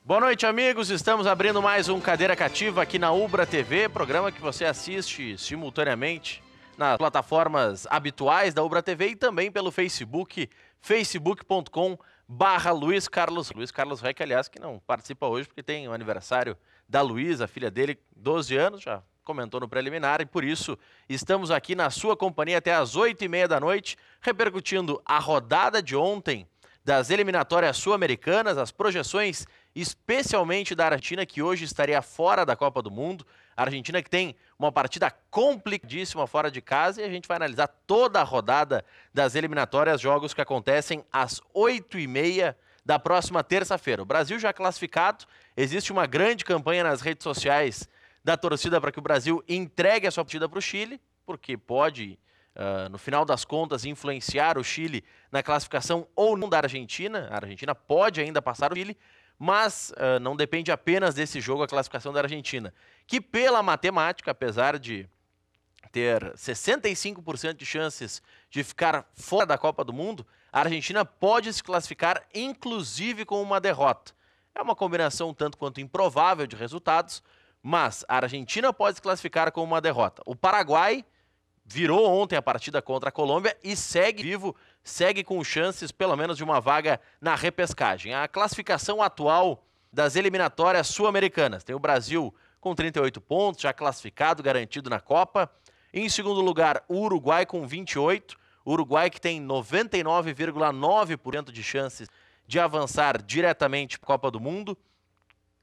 Boa noite, amigos. Estamos abrindo mais um Cadeira Cativa aqui na Ubra TV, programa que você assiste simultaneamente nas plataformas habituais da Ubra TV e também pelo Facebook, facebook.com/Luiz Carlos. Luiz Carlos Reck, aliás, que não participa hoje porque tem o aniversário da Luísa, a filha dele, 12 anos, já comentou no preliminar, e por isso estamos aqui na sua companhia até às 8h30 da noite, repercutindo a rodada de ontem das eliminatórias sul-americanas, as projeções especialmente da Argentina, que hoje estaria fora da Copa do Mundo. A Argentina que tem uma partida complicadíssima fora de casa, e a gente vai analisar toda a rodada das eliminatórias, jogos que acontecem às 8h30 da próxima terça-feira. O Brasil já classificado, existe uma grande campanha nas redes sociais da torcida para que o Brasil entregue a sua partida para o Chile, porque pode, no final das contas, influenciar o Chile na classificação ou não da Argentina. A Argentina pode ainda passar o Chile, mas não depende apenas desse jogo a classificação da Argentina, que pela matemática, apesar de ter 65% de chances de ficar fora da Copa do Mundo, a Argentina pode se classificar inclusive com uma derrota. É uma combinação tanto quanto improvável de resultados, mas a Argentina pode se classificar com uma derrota. O Paraguai virou ontem a partida contra a Colômbia e segue vivo, segue com chances pelo menos de uma vaga na repescagem. A classificação atual das eliminatórias sul-americanas: tem o Brasil com 38 pontos, já classificado, garantido na Copa. Em segundo lugar, o Uruguai com 28. O Uruguai que tem 99,9% de chances de avançar diretamente para a Copa do Mundo.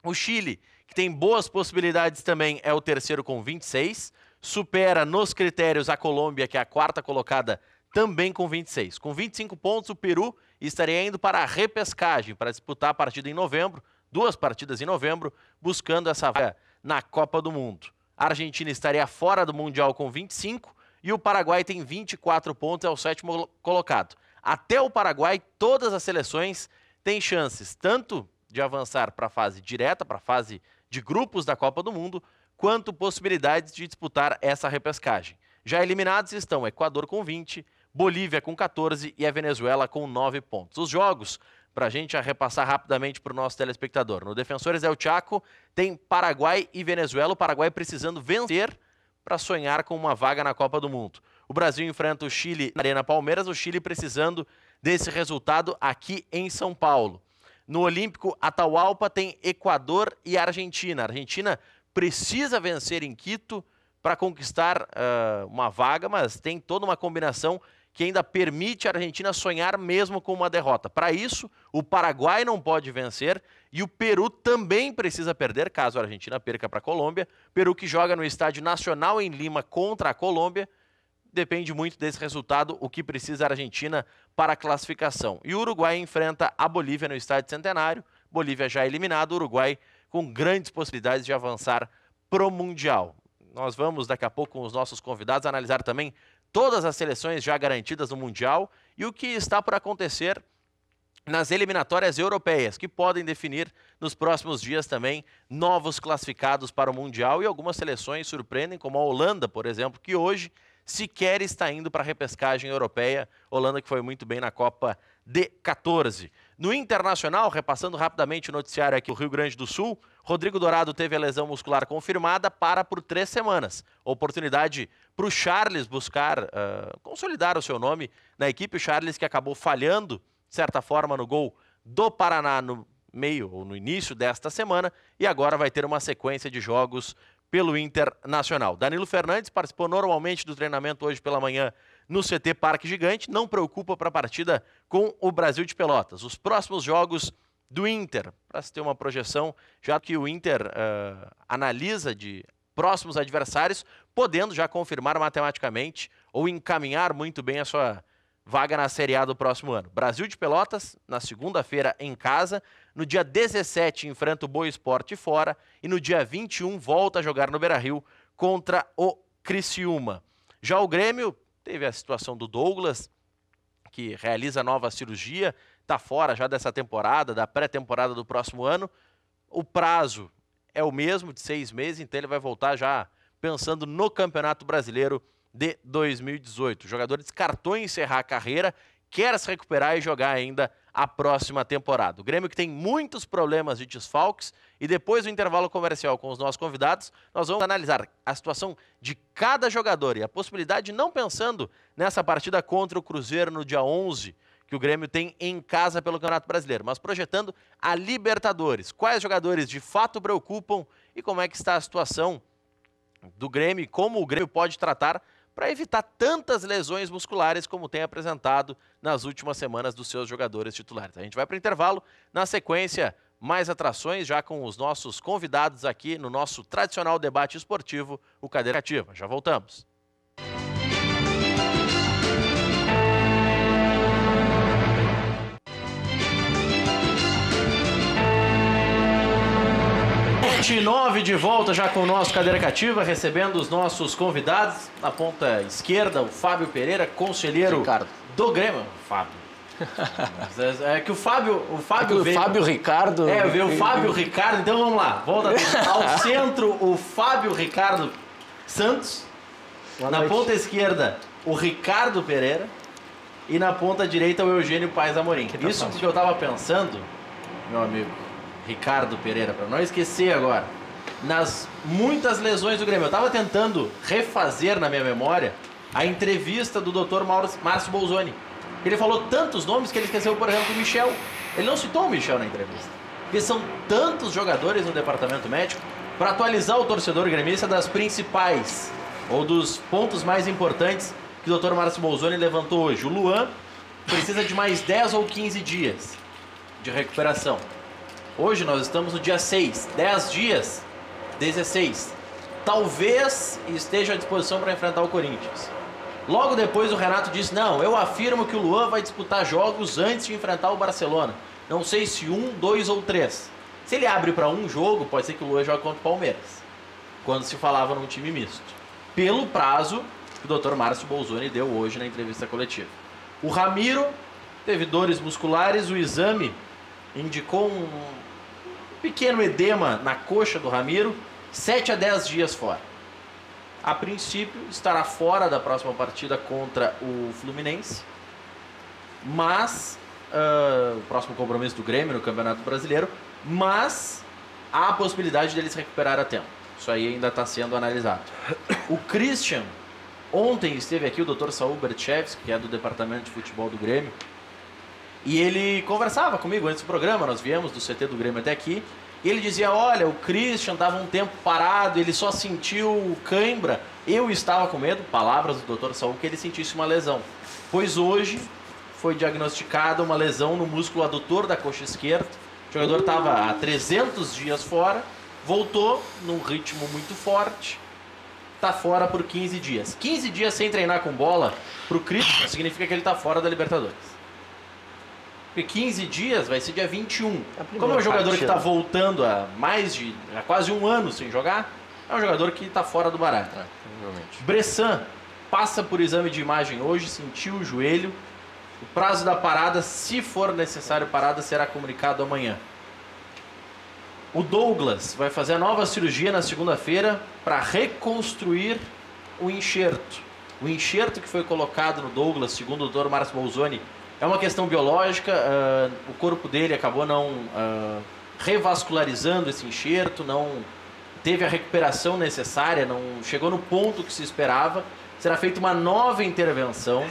O Chile, que tem boas possibilidades também, é o terceiro com 26. Supera nos critérios a Colômbia, que é a quarta colocada, também com 26. Com 25 pontos, o Peru estaria indo para a repescagem, para disputar a partida em novembro, 2 partidas em novembro, buscando essa vaga na Copa do Mundo. A Argentina estaria fora do Mundial com 25 e o Paraguai tem 24 pontos, é o 7º colocado. Até o Paraguai, todas as seleções têm chances, tanto de avançar para a fase direta, para a fase de grupos da Copa do Mundo, quanto possibilidades de disputar essa repescagem. Já eliminados estão Equador com 20, Bolívia com 14 e a Venezuela com 9 pontos. Os jogos, para a gente repassar rapidamente para o nosso telespectador. No Defensores del Chaco tem Paraguai e Venezuela, o Paraguai precisando vencer para sonhar com uma vaga na Copa do Mundo. O Brasil enfrenta o Chile na Arena Palmeiras, o Chile precisando desse resultado aqui em São Paulo. No Olímpico Atahualpa tem Equador e Argentina. A Argentina precisa vencer em Quito para conquistar uma vaga, mas tem toda uma combinação que ainda permite a Argentina sonhar mesmo com uma derrota. Para isso, o Paraguai não pode vencer e o Peru também precisa perder, caso a Argentina perca para a Colômbia. Peru que joga no Estádio Nacional em Lima contra a Colômbia. Depende muito desse resultado, o que precisa a Argentina para a classificação. E o Uruguai enfrenta a Bolívia no Estádio Centenário. Bolívia já eliminado, o Uruguai com grandes possibilidades de avançar pro Mundial. Nós vamos daqui a pouco com os nossos convidados analisar também todas as seleções já garantidas no Mundial e o que está por acontecer nas eliminatórias europeias, que podem definir nos próximos dias também novos classificados para o Mundial, e algumas seleções surpreendem, como a Holanda, por exemplo, que hoje sequer está indo para a repescagem europeia. Holanda que foi muito bem na Copa de 14. No Internacional, repassando rapidamente o noticiário aqui do Rio Grande do Sul, Rodrigo Dourado teve a lesão muscular confirmada, para por 3 semanas. Oportunidade para o Charles buscar consolidar o seu nome na equipe. O Charles que acabou falhando, de certa forma, no gol do Paraná no meio ou no início desta semana, e agora vai ter uma sequência de jogos pelo Internacional. Danilo Fernandes participou normalmente do treinamento hoje pela manhã no CT Parque Gigante, não preocupa para a partida com o Brasil de Pelotas. Os próximos jogos do Inter, para se ter uma projeção, já que o Inter analisa de próximos adversários, podendo já confirmar matematicamente ou encaminhar muito bem a sua vaga na Série A do próximo ano. Brasil de Pelotas, na segunda-feira em casa, no dia 17 enfrenta o Boa Esporte fora e no dia 21 volta a jogar no Beira-Rio contra o Criciúma. Já o Grêmio teve a situação do Douglas, que realiza nova cirurgia, está fora já dessa temporada, da pré-temporada do próximo ano. O prazo é o mesmo, de 6 meses, então ele vai voltar já pensando no Campeonato Brasileiro de 2018. O jogador descartou encerrar a carreira, quer se recuperar e jogar ainda a próxima temporada. O Grêmio que tem muitos problemas de desfalques e depois do intervalo comercial com os nossos convidados, nós vamos analisar a situação de cada jogador e a possibilidade, não pensando nessa partida contra o Cruzeiro no dia 11, que o Grêmio tem em casa pelo Campeonato Brasileiro, mas projetando a Libertadores. Quais jogadores de fato preocupam e como é que está a situação do Grêmio, como o Grêmio pode tratar para evitar tantas lesões musculares como tem apresentado nas últimas semanas dos seus jogadores titulares. A gente vai para o intervalo, na sequência, mais atrações já com os nossos convidados aqui no nosso tradicional debate esportivo, o Cadeira Cativa. Já voltamos. Nove de volta já com o nosso Cadeira Cativa, recebendo os nossos convidados. Na ponta esquerda, o Fábio Pereira, conselheiro Ricardo. Do Grêmio. Fábio. É que o Fábio veio... Fábio Ricardo. Veio o Fábio Ricardo, então vamos lá. Volta ao centro, o Fábio Ricardo Santos. Na ponta esquerda, o Ricardo Pereira. E na ponta direita, o Eugênio Paes Amorim. Isso porque eu estava pensando, meu amigo Ricardo Pereira, para não esquecer agora, nas muitas lesões do Grêmio. Eu estava tentando refazer na minha memória a entrevista do Dr. Márcio Bolzoni. Ele falou tantos nomes que ele esqueceu, por exemplo, o Michel. Ele não citou o Michel na entrevista. Porque são tantos jogadores no departamento médico para atualizar o torcedor gremista das principais ou dos pontos mais importantes que o Dr. Márcio Bolzoni levantou hoje. O Luan precisa de mais 10 ou 15 dias de recuperação. Hoje nós estamos no dia 6, 10 dias, 16. Talvez esteja à disposição para enfrentar o Corinthians. Logo depois o Renato disse, não, eu afirmo que o Luan vai disputar jogos antes de enfrentar o Barcelona. Não sei se 1, 2 ou 3. Se ele abre para um jogo, pode ser que o Luan jogue contra o Palmeiras. Quando se falava num time misto. Pelo prazo que o Dr. Márcio Bolzoni deu hoje na entrevista coletiva. O Ramiro teve dores musculares, o exame indicou um pequeno edema na coxa do Ramiro, 7 a 10 dias fora. A princípio, estará fora da próxima partida contra o Fluminense, mas, o próximo compromisso do Grêmio no Campeonato Brasileiro, mas há a possibilidade dele se recuperar a tempo. Isso aí ainda está sendo analisado. O Christian, ontem esteve aqui o Dr. Saul Bertchevski, que é do Departamento de Futebol do Grêmio, e ele conversava comigo antes do programa, nós viemos do CT do Grêmio até aqui, e ele dizia, olha, o Christian estava um tempo parado, ele só sentiu cãibra. Eu estava com medo, palavras do Dr. Saul, que ele sentisse uma lesão. Pois hoje foi diagnosticada uma lesão no músculo adutor da coxa esquerda. O jogador estava há 300 dias fora, voltou num ritmo muito forte, está fora por 15 dias. 15 dias sem treinar com bola, para o Christian, significa que ele está fora da Libertadores. Porque 15 dias vai ser dia 21. Como é um jogador que está voltando há quase um ano sem jogar, é um jogador que está fora do baralho. Bressan passa por exame de imagem hoje, sentiu o joelho. O prazo da parada, se for necessário parada, será comunicado amanhã. O Douglas vai fazer a nova cirurgia na segunda-feira para reconstruir o enxerto. O enxerto que foi colocado no Douglas, segundo o Dr. Márcio Bolzoni, é uma questão biológica, o corpo dele acabou não revascularizando esse enxerto, não teve a recuperação necessária, não chegou no ponto que se esperava. Será feita uma nova intervenção,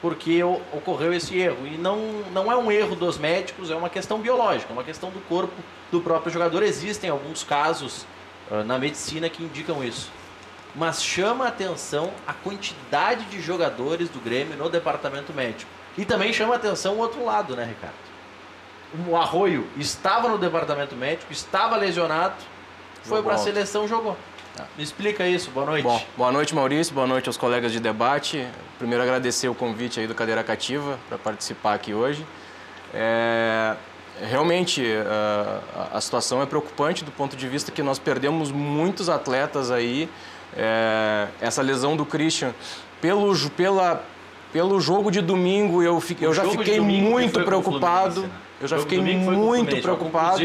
porque ocorreu esse erro. E não é um erro dos médicos, é uma questão biológica, é uma questão do corpo do próprio jogador. Existem alguns casos na medicina que indicam isso. Mas chama a atenção a quantidade de jogadores do Grêmio no departamento médico. E também chama a atenção o outro lado, né, Ricardo? O Arroio estava no departamento médico, estava lesionado, foi para a seleção, jogou. Me explica isso, boa noite. Bom, boa noite, Maurício, boa noite aos colegas de debate. Primeiro agradecer o convite aí do Cadeira Cativa para participar aqui hoje. Realmente a situação é preocupante do ponto de vista que nós perdemos muitos atletas aí. Essa lesão do Christian, pelo jogo de domingo, eu já fiquei muito preocupado. Eu já fiquei muito preocupado.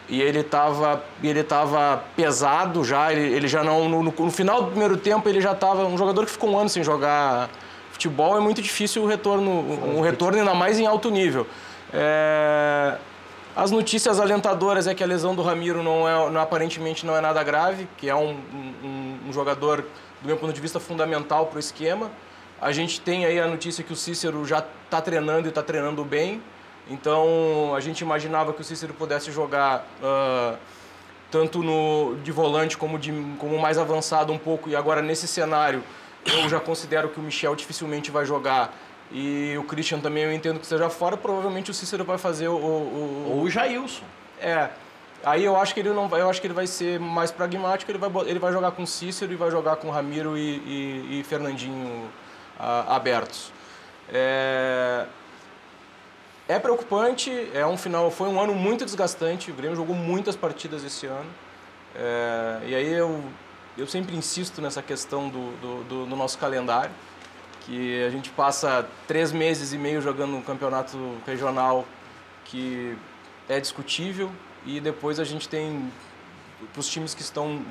E ele estava pesado já, ele já não... No final do primeiro tempo, ele já estava... Um jogador que ficou um ano sem jogar futebol, é muito difícil o retorno ainda mais em alto nível. As notícias alentadoras é que a lesão do Ramiro aparentemente não é nada grave, que é um jogador, do meu ponto de vista, fundamental para o esquema. A gente tem aí a notícia que o Cícero já está treinando e está treinando bem. Então, a gente imaginava que o Cícero pudesse jogar tanto de volante como mais avançado um pouco. E agora, nesse cenário, eu já considero que o Michel dificilmente vai jogar. E o Christian também eu entendo que esteja fora. Provavelmente o Cícero vai fazer ou o Jailson. Aí eu acho que ele não vai, eu acho que ele vai ser mais pragmático. Ele vai jogar com o Cícero e vai jogar com o Ramiro e Fernandinho abertos. É preocupante, foi um ano muito desgastante, o Grêmio jogou muitas partidas esse ano. E aí eu sempre insisto nessa questão do nosso calendário, que a gente passa 3 meses e meio jogando um campeonato regional que é discutível, e depois a gente tem, para os times que estão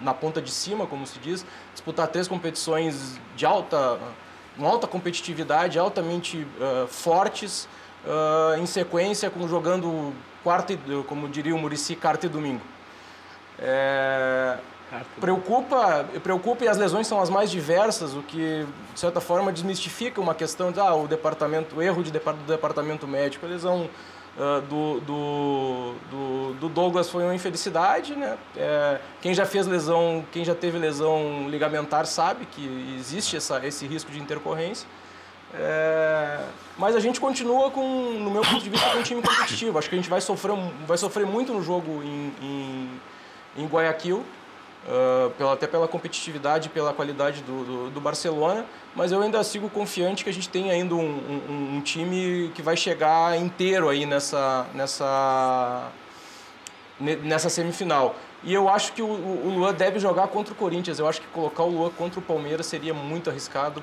na ponta de cima, como se diz, disputar 3 competições de alta competitividade, altamente fortes, em sequência, jogando como diria o Muricy, quarta e domingo. Preocupa, e as lesões são as mais diversas, o que, de certa forma, desmistifica uma questão de o erro do departamento médico. A lesão do Douglas foi uma infelicidade, né? Quem já teve lesão ligamentar sabe que existe esse risco de intercorrência. Mas a gente continua no meu ponto de vista, com um time competitivo. Acho que a gente vai sofrer muito no jogo em Guayaquil, até pela competitividade e pela qualidade do Barcelona, mas eu ainda sigo confiante que a gente tem ainda um time que vai chegar inteiro aí nessa semifinal. E eu acho que o Luan deve jogar contra o Corinthians. Eu acho que colocar o Luan contra o Palmeiras seria muito arriscado,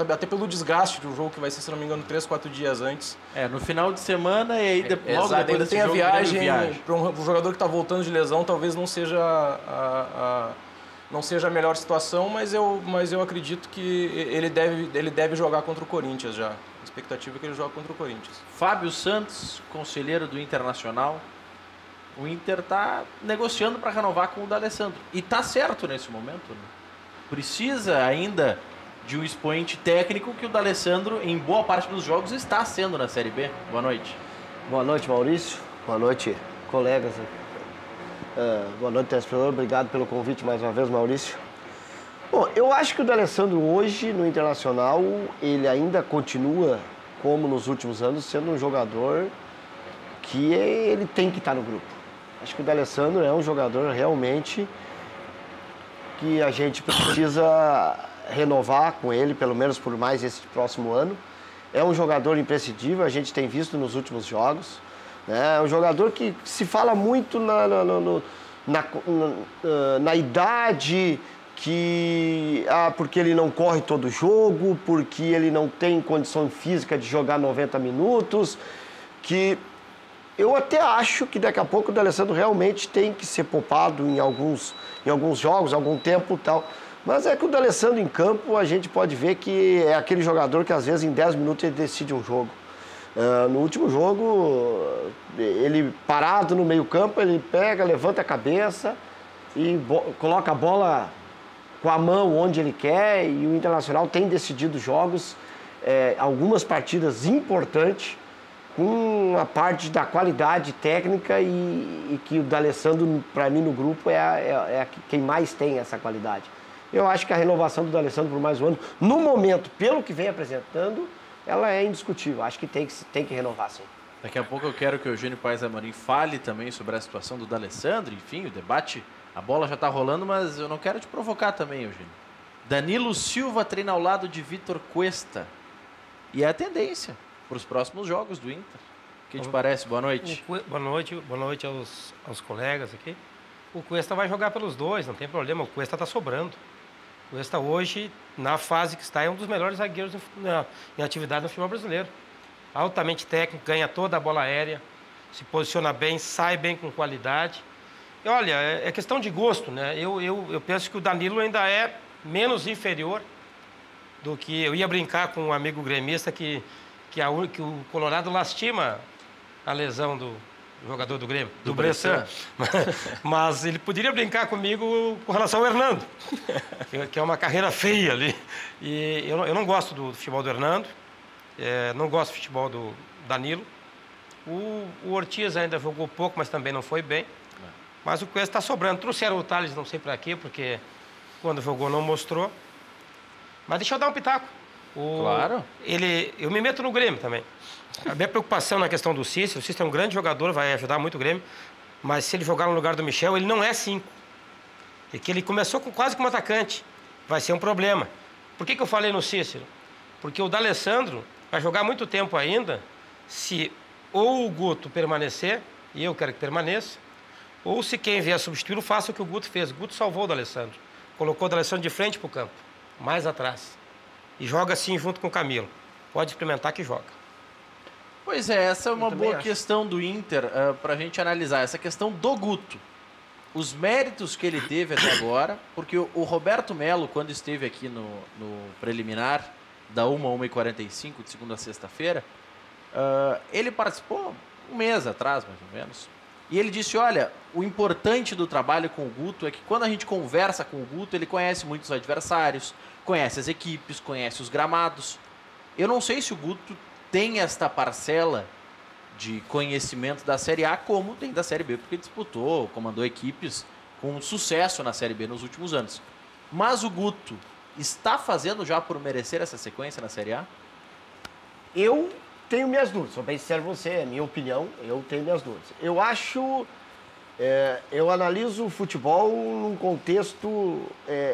até pelo desgaste do jogo, que vai ser, se não me engano, 3, 4 dias antes. No final de semana, e aí logo depois ainda tem a viagem. Para um jogador que está voltando de lesão, talvez não seja a melhor situação, mas eu acredito que ele deve jogar contra o Corinthians já. A expectativa é que ele jogue contra o Corinthians. Fábio Santos, conselheiro do Internacional. O Inter está negociando para renovar com o D'Alessandro. E está certo nesse momento, né? Precisa ainda de um expoente técnico, que o D'Alessandro, em boa parte dos jogos, está sendo na Série B. Boa noite. Boa noite, Maurício. Boa noite, colegas. Boa noite, telespectador. Obrigado pelo convite mais uma vez, Maurício. Bom, eu acho que o D'Alessandro hoje, no Internacional, ele ainda continua, como nos últimos anos, sendo um jogador que ele tem que estar no grupo. Acho que o D'Alessandro é um jogador realmente que a gente precisa renovar com ele, pelo menos por mais esse próximo ano. É um jogador imprescindível, a gente tem visto nos últimos jogos. Né? É um jogador que se fala muito na idade, porque ele não corre todo jogo, porque ele não tem condição física de jogar 90 minutos, que eu até acho que daqui a pouco o D'Alessandro realmente tem que ser poupado em alguns jogos, algum tempo e tal. Mas é que o D'Alessandro em campo, a gente pode ver que é aquele jogador que às vezes em 10 minutos ele decide um jogo. No último jogo, ele parado no meio campo, ele pega, levanta a cabeça e coloca a bola com a mão onde ele quer, e o Internacional tem decidido jogos, algumas partidas importantes, com a parte da qualidade técnica, e que o D'Alessandro, para mim, no grupo, é quem mais tem essa qualidade. Eu acho que a renovação do D'Alessandro por mais um ano, no momento, pelo que vem apresentando, ela é indiscutível. Acho que tem que renovar, sim. Daqui a pouco eu quero que o Eugênio Paes Amorim fale também sobre a situação do D'Alessandro. Enfim, o debate, a bola já está rolando, mas eu não quero te provocar também, Eugênio. Danilo Silva treina ao lado de Vitor Cuesta. E é a tendência para os próximos jogos do Inter. O que te parece? Boa noite. Boa noite aos colegas aqui. O Cuesta vai jogar pelos dois, não tem problema. O Cuesta está sobrando. O Cuesta hoje, na fase que está, é um dos melhores zagueiros em atividade no futebol brasileiro. Altamente técnico, ganha toda a bola aérea, se posiciona bem, sai bem com qualidade. E olha, é questão de gosto, né? Eu penso que o Danilo ainda é menos inferior do que... Eu ia brincar com um amigo gremista que que o Colorado lastima a lesão do jogador do Grêmio, do Bressan. Mas ele poderia brincar comigo com relação ao Hernando, que é uma carreira feia ali. E eu não gosto do futebol do Hernando, não gosto do futebol do Danilo. O Ortiz ainda jogou pouco, mas também não foi bem. Mas o Cuesta está sobrando. Trouxeram o Thales, não sei para quê, porque quando jogou não mostrou. Mas deixa eu dar um pitaco. Claro. Eu me meto no Grêmio também. A minha preocupação na questão do Cícero, o Cícero é um grande jogador, vai ajudar muito o Grêmio, mas se ele jogar no lugar do Michel, ele não é 5. É que ele começou quase como atacante. Vai ser um problema. Por que eu falei no Cícero? Porque o D'Alessandro vai jogar muito tempo ainda, se ou o Guto permanecer, e eu quero que permaneça, ou se quem vier substituí-lo, faça o que o Guto fez. O Guto salvou o D'Alessandro. Colocou o D'Alessandro de frente para o campo, mais atrás. E joga assim junto com o Camilo. Pode experimentar que joga. Pois é, essa é uma boa questão do Inter para a gente analisar. Essa questão do Guto. Os méritos que ele teve até agora, porque o Roberto Melo, quando esteve aqui no preliminar, da 1h45, de segunda a sexta-feira, ele participou um mês atrás, mais ou menos. E ele disse, olha, o importante do trabalho com o Guto é que quando a gente conversa com o Guto, ele conhece muitos adversários, conhece as equipes, conhece os gramados. Eu não sei se o Guto tem esta parcela de conhecimento da Série A como tem da Série B, porque disputou, comandou equipes com sucesso na Série B nos últimos anos. Mas o Guto está fazendo já por merecer essa sequência na Série A? Eu tenho minhas dúvidas, sou bem sincero você, é minha opinião, eu tenho minhas dúvidas. Eu acho, eu analiso o futebol num contexto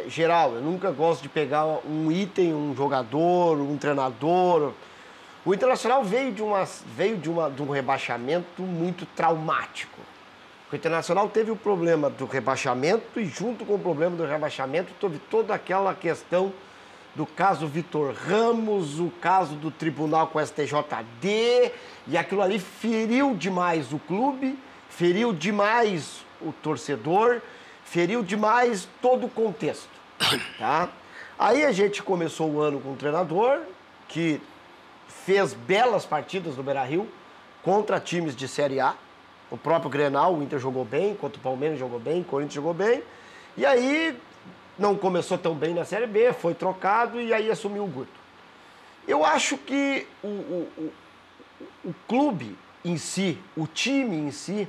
geral, eu nunca gosto de pegar um item, um jogador, um treinador. O Internacional veio de um rebaixamento muito traumático. O Internacional teve o problema do rebaixamento e junto com o problema do rebaixamento teve toda aquela questão do caso Vitor Ramos, o caso do tribunal com o STJD, e aquilo ali feriu demais o clube, feriu demais o torcedor, feriu demais todo o contexto, tá? Aí a gente começou o ano com um treinador que fez belas partidas no Beira-Rio contra times de Série A. O próprio Grenal, o Inter jogou bem, contra o Palmeiras jogou bem, o Corinthians jogou bem. E aí não começou tão bem na Série B, foi trocado e aí assumiu o Guto. Eu acho que o clube em si, o time em si,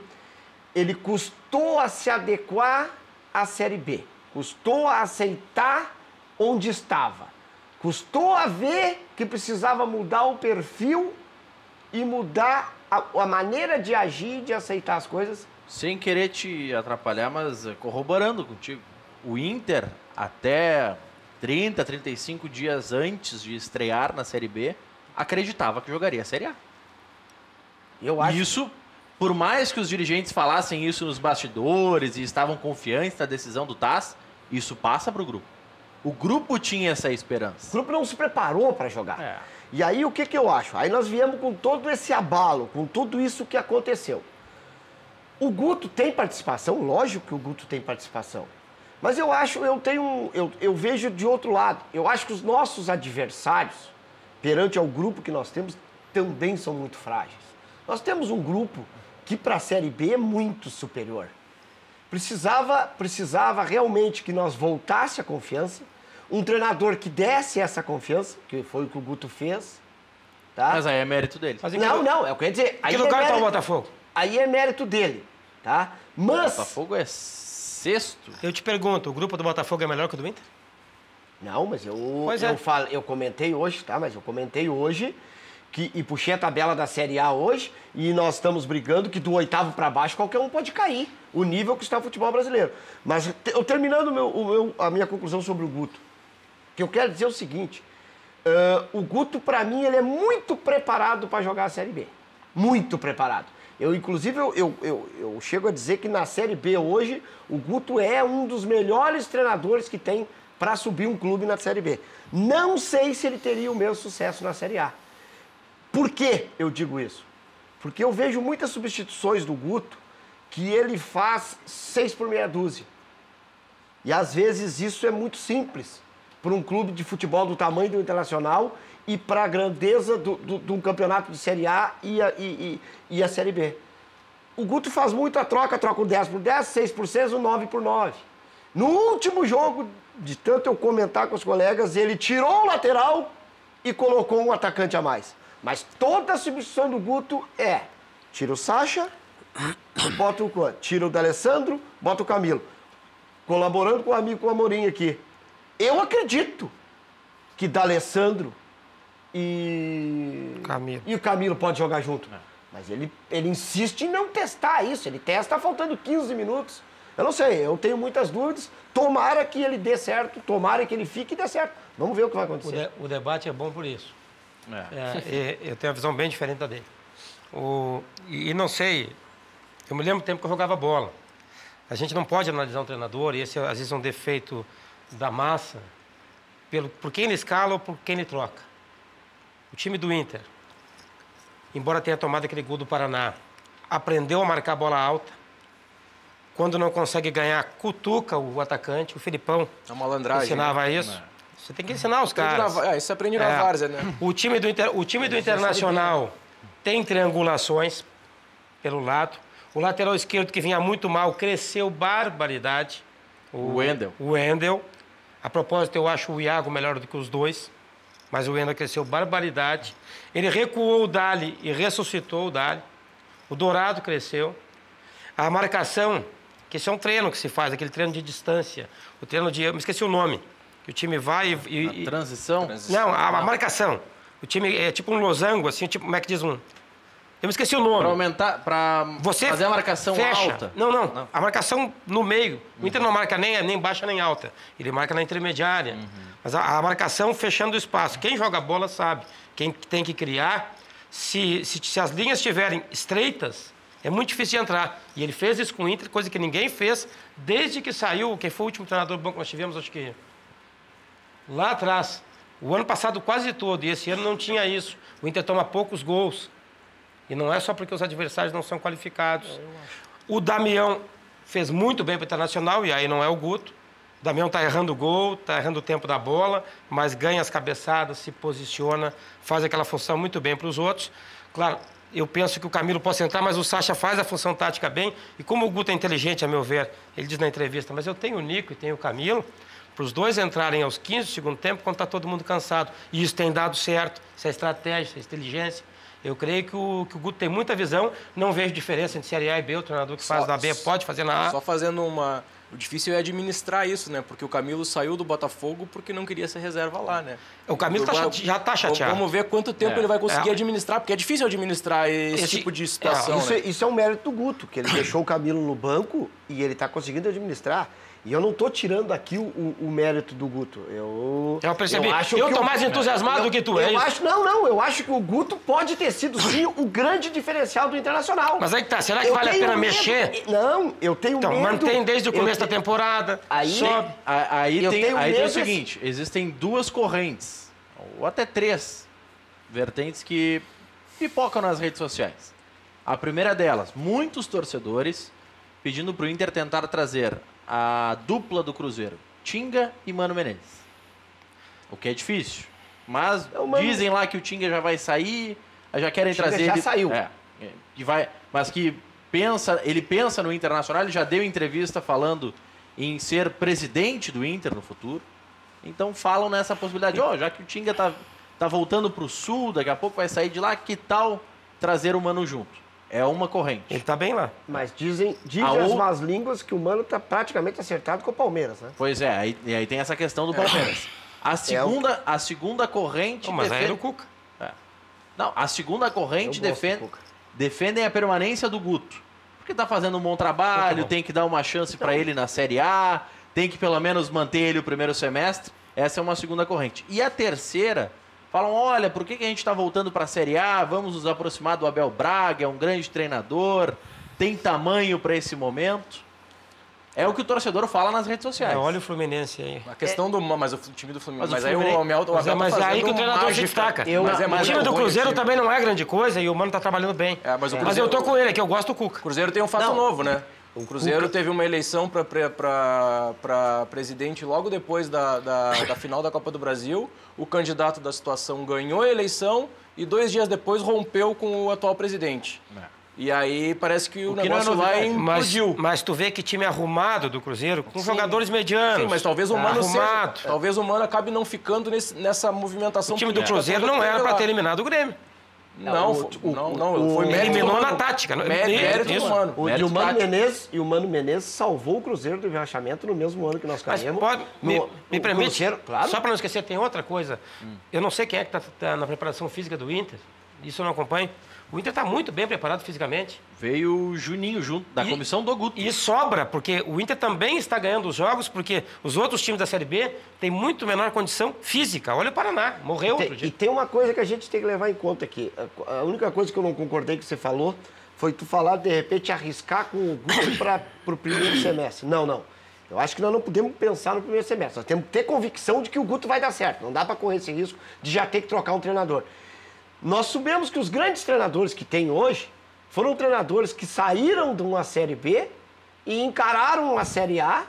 ele custou a se adequar à Série B. Custou a aceitar onde estava. Custou a ver que precisava mudar o perfil e mudar a maneira de agir, de aceitar as coisas. Sem querer te atrapalhar, mas corroborando contigo. O Inter, até 30, 35 dias antes de estrear na Série B, acreditava que jogaria a Série A. Eu acho... Isso, por mais que os dirigentes falassem isso nos bastidores e estavam confiantes na decisão do TAS, isso passa para o grupo. O grupo tinha essa esperança. O grupo não se preparou para jogar. E aí, o que eu acho? Aí nós viemos com todo esse abalo, com tudo isso que aconteceu. O Guto tem participação? Lógico que o Guto tem participação. Mas eu vejo de outro lado. Eu acho que os nossos adversários, perante ao grupo que nós temos, também são muito frágeis. Nós temos um grupo que para a Série B é muito superior. Precisava realmente que nós voltasse a confiança, um treinador que desse essa confiança, que foi o que o Guto fez. Tá? Mas aí é mérito dele. Não, eu quero dizer... Que lugar está o Botafogo? Aí é mérito dele, tá? Mas... O Botafogo é sexto. Eu te pergunto, o grupo do Botafogo é melhor que o do Inter? Não, mas eu comentei hoje, tá? Mas eu comentei hoje e puxei a tabela da Série A hoje e nós estamos brigando que do 8º para baixo qualquer um pode cair. O nível que está o futebol brasileiro. Mas eu terminando a minha conclusão sobre o Guto, que eu quero dizer o seguinte, o Guto, para mim, ele é muito preparado para jogar a Série B. Muito preparado. Inclusive, eu chego a dizer que na Série B hoje, o Guto é um dos melhores treinadores que tem para subir um clube na Série B. Não sei se ele teria o mesmo sucesso na Série A. Por que eu digo isso? Porque eu vejo muitas substituições do Guto que ele faz 6 por meia dúzia. E às vezes isso é muito simples. para um clube de futebol do tamanho do Internacional e para a grandeza de um campeonato de Série A e a Série B. O Guto faz muito a troca o 10 por 10, 6 por 6, o 9 por 9. No último jogo, de tanto eu comentar com os colegas, ele tirou o lateral e colocou um atacante a mais. Mas toda a substituição do Guto tira o Sacha, bota o Juan, tira o D'Alessandro, bota o Camilo. Colaborando com o amigo, com o Amorim aqui. Eu acredito que D'Alessandro e o Camilo pode jogar junto. Mas ele insiste em não testar isso. Ele testa faltando 15 minutos. Eu não sei, eu tenho muitas dúvidas. Tomara que ele dê certo, tomara que ele fique e dê certo. Vamos ver o que vai acontecer. O debate é bom por isso. Eu tenho uma visão bem diferente da dele. E não sei, eu me lembro do tempo que eu jogava bola. A gente não pode analisar um treinador, e esse às vezes é um defeito da massa, por quem ele escala ou por quem ele troca. O time do Inter, embora tenha tomado aquele gol do Paraná, aprendeu a marcar a bola alta. Quando não consegue ganhar, cutuca o atacante, o Filipão. A malandragem. Ensinava isso. Você tem que ensinar os caras. Isso aprende na várzea, né? O time do Internacional tem triangulações pelo lado. O lateral esquerdo, que vinha muito mal, cresceu barbaridade. O Wendel. A propósito, eu acho o Iago melhor do que os dois. Mas o Wendel cresceu barbaridade. Ele recuou o Dali e ressuscitou o Dali. O Dourado cresceu. A marcação, que esse é um treino que se faz, aquele treino de distância. O treino de... Eu me esqueci o nome. Que o time vai e... Transição? Não, a marcação. O time é tipo um losango, assim, tipo, como é que diz um... Eu me esqueci o nome. Para aumentar, para fazer a marcação alta. Não. A marcação no meio. O Inter não marca nem baixa nem alta. Ele marca na intermediária. Mas a marcação fechando o espaço. Quem joga bola sabe. Quem tem que criar. Se as linhas estiverem estreitas, é muito difícil de entrar. E ele fez isso com o Inter, coisa que ninguém fez desde que saiu. Quem foi o último treinador bom que nós tivemos, acho que lá atrás. O ano passado quase todo. E esse ano não tinha isso. O Inter toma poucos gols. E não é só porque os adversários não são qualificados. O Damião fez muito bem para o Internacional, e aí não é o Guto. O Damião está errando o gol, está errando o tempo da bola, mas ganha as cabeçadas, se posiciona, faz aquela função muito bem para os outros. Claro, eu penso que o Camilo possa entrar, mas o Sacha faz a função tática bem. E como o Guto é inteligente, a meu ver, ele diz na entrevista, mas eu tenho o Nico e tenho o Camilo, para os dois entrarem aos 15 do segundo tempo, quando está todo mundo cansado. E isso tem dado certo, isso é estratégia, isso é inteligência. Eu creio que o Guto tem muita visão, não vejo diferença entre Série A e B, o treinador que faz na B pode fazer na A. Só fazendo uma... O difícil é administrar isso, né? Porque o Camilo saiu do Botafogo porque não queria ser reserva lá, né? O Camilo já está chateado. Vamos ver quanto tempo ele vai conseguir administrar, porque é difícil administrar esse tipo de situação, né? Isso é um mérito do Guto, que ele deixou o Camilo no banco e ele está conseguindo administrar. E eu não estou tirando aqui o mérito do Guto. Eu percebi. Eu estou mais entusiasmado do que tu. Eu acho que o Guto pode ter sido, sim, o grande diferencial do Internacional. Mas aí que tá. Será que vale a pena mexer? Não, eu tenho medo. Então, mantém desde o começo da temporada. Sobe. Aí tem o seguinte, existem duas correntes, ou até três vertentes que pipocam nas redes sociais. A primeira delas, muitos torcedores pedindo para o Inter tentar trazer a dupla do Cruzeiro, Tinga e Mano Menezes. O que é difícil. Mas dizem lá que o Tinga já vai sair, já querem trazer ele. Já saiu. Mas que ele pensa no Internacional, ele já deu entrevista falando em ser presidente do Inter no futuro. Então falam nessa possibilidade, já que o Tinga tá voltando para o Sul, daqui a pouco vai sair de lá, que tal trazer o Mano junto? É uma corrente. Ele tá bem lá. Mas dizem as más línguas que o Mano tá praticamente acertado com o Palmeiras, né? Pois é, aí tem essa questão do Palmeiras. A segunda corrente... Mas aí era o Cuca. Não, a segunda corrente defendem a permanência do Guto. Porque tá fazendo um bom trabalho, tem que dar uma chance para ele na Série A, tem que pelo menos manter ele o primeiro semestre. Essa é uma segunda corrente. E a terceira... Falam, olha, por que a gente está voltando para a Série A? Vamos nos aproximar do Abel Braga, é um grande treinador, tem tamanho para esse momento. É o que o torcedor fala nas redes sociais. Olha o Fluminense aí. A questão mas o time do Fluminense... Mas aí o Abel mas é aí que o treinador se destaca. O time do Cruzeiro também não é grande coisa e o Mano está trabalhando bem. Mas eu tô com ele, que eu gosto do Cuca. O Cruzeiro tem um fato novo, né? O Cruzeiro teve uma eleição para presidente logo depois da final da Copa do Brasil. O candidato da situação ganhou a eleição e 2 dias depois rompeu com o atual presidente. E aí parece que o negócio lá implodiu. Mas tu vê que time arrumado do Cruzeiro, com jogadores medianos. Sim, mas talvez o Mano acabe não ficando nessa movimentação. O time do Cruzeiro não era para ter eliminado o Grêmio. Não, foi eliminou na tática. Mérito do Mano. E o Mano Menezes salvou o Cruzeiro do rebaixamento no mesmo ano que nós caímos. Me permite, claro. Só para não esquecer, tem outra coisa. Eu não sei quem é que está na preparação física do Inter. Isso eu não acompanho. O Inter está muito bem preparado fisicamente. Veio o Juninho junto, da comissão do Guto. E sobra, porque o Inter também está ganhando os jogos, porque os outros times da Série B têm muito menor condição física. Olha o Paraná, morreu outro dia. E tem uma coisa que a gente tem que levar em conta aqui. A única coisa que eu não concordei que você falou foi tu falar, de repente, arriscar com o Guto para o primeiro semestre. Não. Eu acho que nós não podemos pensar no primeiro semestre. Nós temos que ter convicção de que o Guto vai dar certo. Não dá para correr esse risco de já ter que trocar um treinador. Nós sabemos que os grandes treinadores que tem hoje foram treinadores que saíram de uma Série B e encararam uma Série A,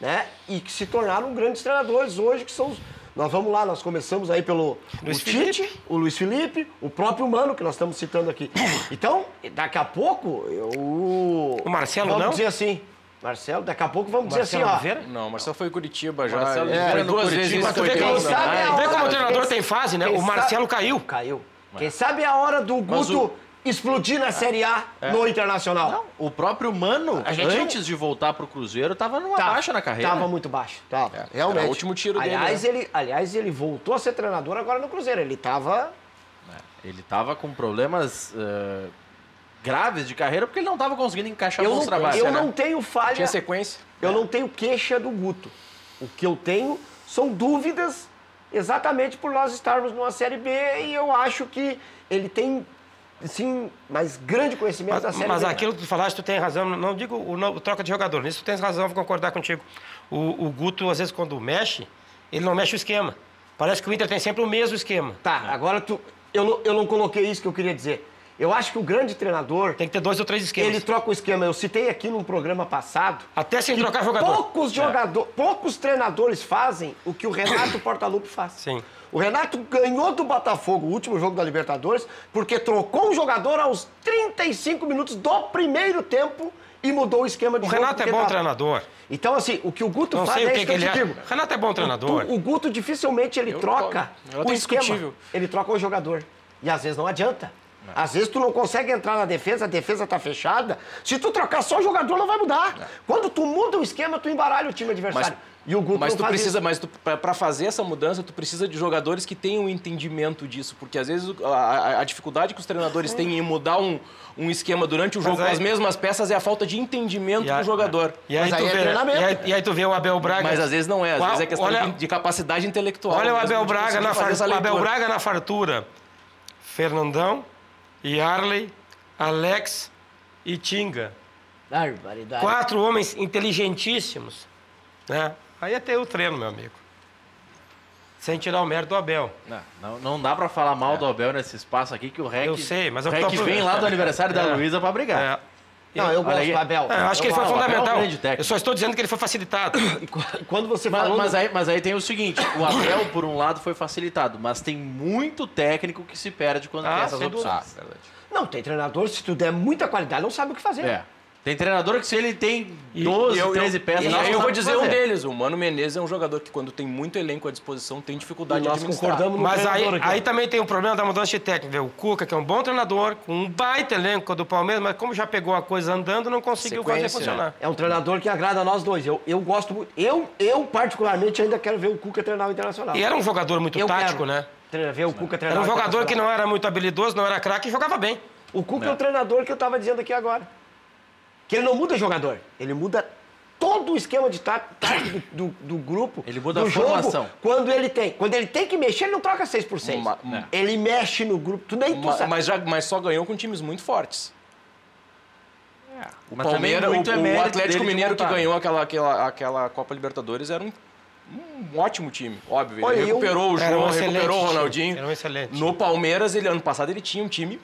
né? E que se tornaram grandes treinadores hoje, que são os... Nós vamos lá, nós começamos aí pelo Tite, o Luiz Felipe, o próprio Mano, que nós estamos citando aqui. Então, daqui a pouco, o Marcelo vamos não? dizer assim... Marcelo, daqui a pouco vamos dizer assim, ó... Não, o Marcelo foi em Curitiba já. Marcelo foi 2 vezes. Mas tu vê como o treinador tem fase, né? O Marcelo caiu. Quem sabe é a hora do Guto explodir na Série A no Internacional. Não, o próprio Mano, antes de voltar pro Cruzeiro, estava numa baixa na carreira. Tava muito baixo, realmente. Era o último tiro dele. Aliás, ele voltou a ser treinador agora no Cruzeiro. Ele tava com problemas graves de carreira, porque ele não estava conseguindo encaixar bons trabalhos. Eu não tenho falha... Tinha sequência. Eu não tenho queixa do Guto. O que eu tenho são dúvidas exatamente por nós estarmos numa Série B e eu acho que ele tem, sim, mais grande conhecimento da Série B. Mas aquilo que tu falaste, tu tem razão. Não digo o troca de jogador. Nisso tu tens razão, vou concordar contigo. O Guto, às vezes, quando mexe, ele não mexe o esquema. Parece que o Inter tem sempre o mesmo esquema. Agora eu não coloquei isso que eu queria dizer. Eu acho que o grande treinador... Tem que ter 2 ou 3 esquemas. Ele troca o esquema. Eu citei aqui num programa passado... Até sem trocar jogador. Poucos treinadores fazem o que o Renato Portaluppi faz. Sim. O Renato ganhou do Botafogo o último jogo da Libertadores porque trocou um jogador aos 35 minutos do primeiro tempo e mudou o esquema de jogo. O Renato é bom treinador. Então, assim, o que o Guto faz é isso que ele digo. O Renato é bom treinador. O Guto dificilmente ele troca o esquema. Ele troca o jogador. E às vezes não adianta. Às vezes tu não consegue entrar na defesa, a defesa tá fechada. Se tu trocar só o jogador, não vai mudar. Quando tu muda o esquema, tu embaralha o time adversário. E o Guto não faz isso. Mas para fazer essa mudança, tu precisa de jogadores que tenham entendimento disso. Porque às vezes a dificuldade que os treinadores têm em mudar um esquema durante o jogo com as mesmas peças é a falta de entendimento do jogador. E aí tu vê o Abel Braga... Mas às vezes não é. Às vezes é questão de capacidade intelectual. Olha o Abel Braga na fartura. Fernandão... Yarley, Alex e Tinga. Barbaridade. 4 homens inteligentíssimos. Né? Aí até o treino, meu amigo. Sem tirar o mérito do Abel. Não dá pra falar mal do Abel nesse espaço aqui, que o REC... Eu sei, mas... O REC vem lá do aniversário da Luísa pra brigar. Não, eu gosto do Abel. Eu acho que ele foi fundamental. Eu só estou dizendo que ele foi facilitado. Quando você falou... Mas aí tem o seguinte, o Abel, por um lado, foi facilitado, mas tem muito técnico que se perde quando tem essas opções. Não, tem treinador, se tu der muita qualidade, não sabe o que fazer. Tem treinador que se ele tem 12, 13 peças... E aí eu vou dizer um deles, o Mano Menezes é um jogador que quando tem muito elenco à disposição tem dificuldade de administrar. Concordamos no mas aí também tem o problema da mudança de técnico. O Cuca, que é um bom treinador, com um baita elenco do Palmeiras, mas como já pegou a coisa andando, não conseguiu fazer funcionar. É um treinador que agrada a nós dois. Eu gosto muito. Eu particularmente, ainda quero ver o Cuca treinar o Internacional. E era um jogador muito tático, né? Ver o Cuca treinar. Era um jogador que não era muito habilidoso, não era craque e jogava bem. O Cuca é o treinador que eu estava dizendo aqui agora. Que ele não muda jogador, ele muda todo o esquema de tático do grupo. Ele muda a formação. Quando ele tem que mexer, ele não troca 6 por 6. Ele mexe no grupo, tu sabe. Mas só ganhou com times muito fortes. O Palmeiras, o Atlético Mineiro que ganhou aquela Copa Libertadores era um ótimo time, óbvio. Ele recuperou o João, recuperou o Ronaldinho. Era um excelente. No Palmeiras, ano passado, ele tinha um time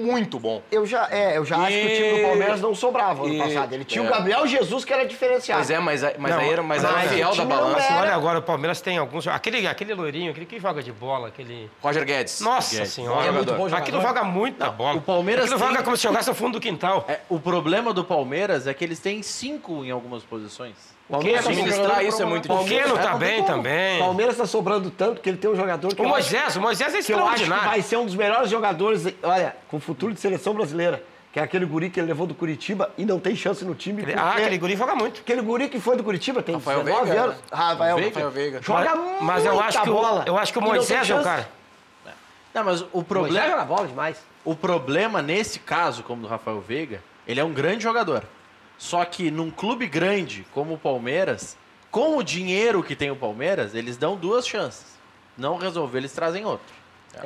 muito bom. Eu já acho que o time do Palmeiras não sobrava ano passado. Ele tinha o Gabriel Jesus, que era diferenciado. Pois é, mas era fiel da balança. Olha, agora o Palmeiras tem alguns... Aquele loirinho, aquele que joga de bola, aquele... Roger Guedes. Nossa senhora. É muito bom jogador. Aquilo joga muito na bola. O Palmeiras Aquilo joga como se jogasse no fundo do quintal. O problema do Palmeiras é que eles têm 5 em algumas posições. Palmeiras administrar isso é muito difícil. O Keno tá muito bem bom. também. O Palmeiras tá sobrando tanto que ele tem um jogador que O Moisés é que eu acho que extraordinário. vai ser um dos melhores jogadores, olha, com futuro de seleção brasileira. Que é aquele guri que ele levou do Curitiba e não tem chance no time. Aquele guri joga muito. Aquele guri que foi do Curitiba tem Rafael 19 Veiga, anos. Rafael Veiga. Joga mas eu acho que bola. eu acho que o Moisés é o cara. Não, mas o problema... Moisés joga bola demais. O problema, nesse caso, como do Rafael Veiga, ele é um grande jogador. Só que num clube grande como o Palmeiras, com o dinheiro que tem o Palmeiras, eles dão 2 chances. Não resolver, eles trazem outro.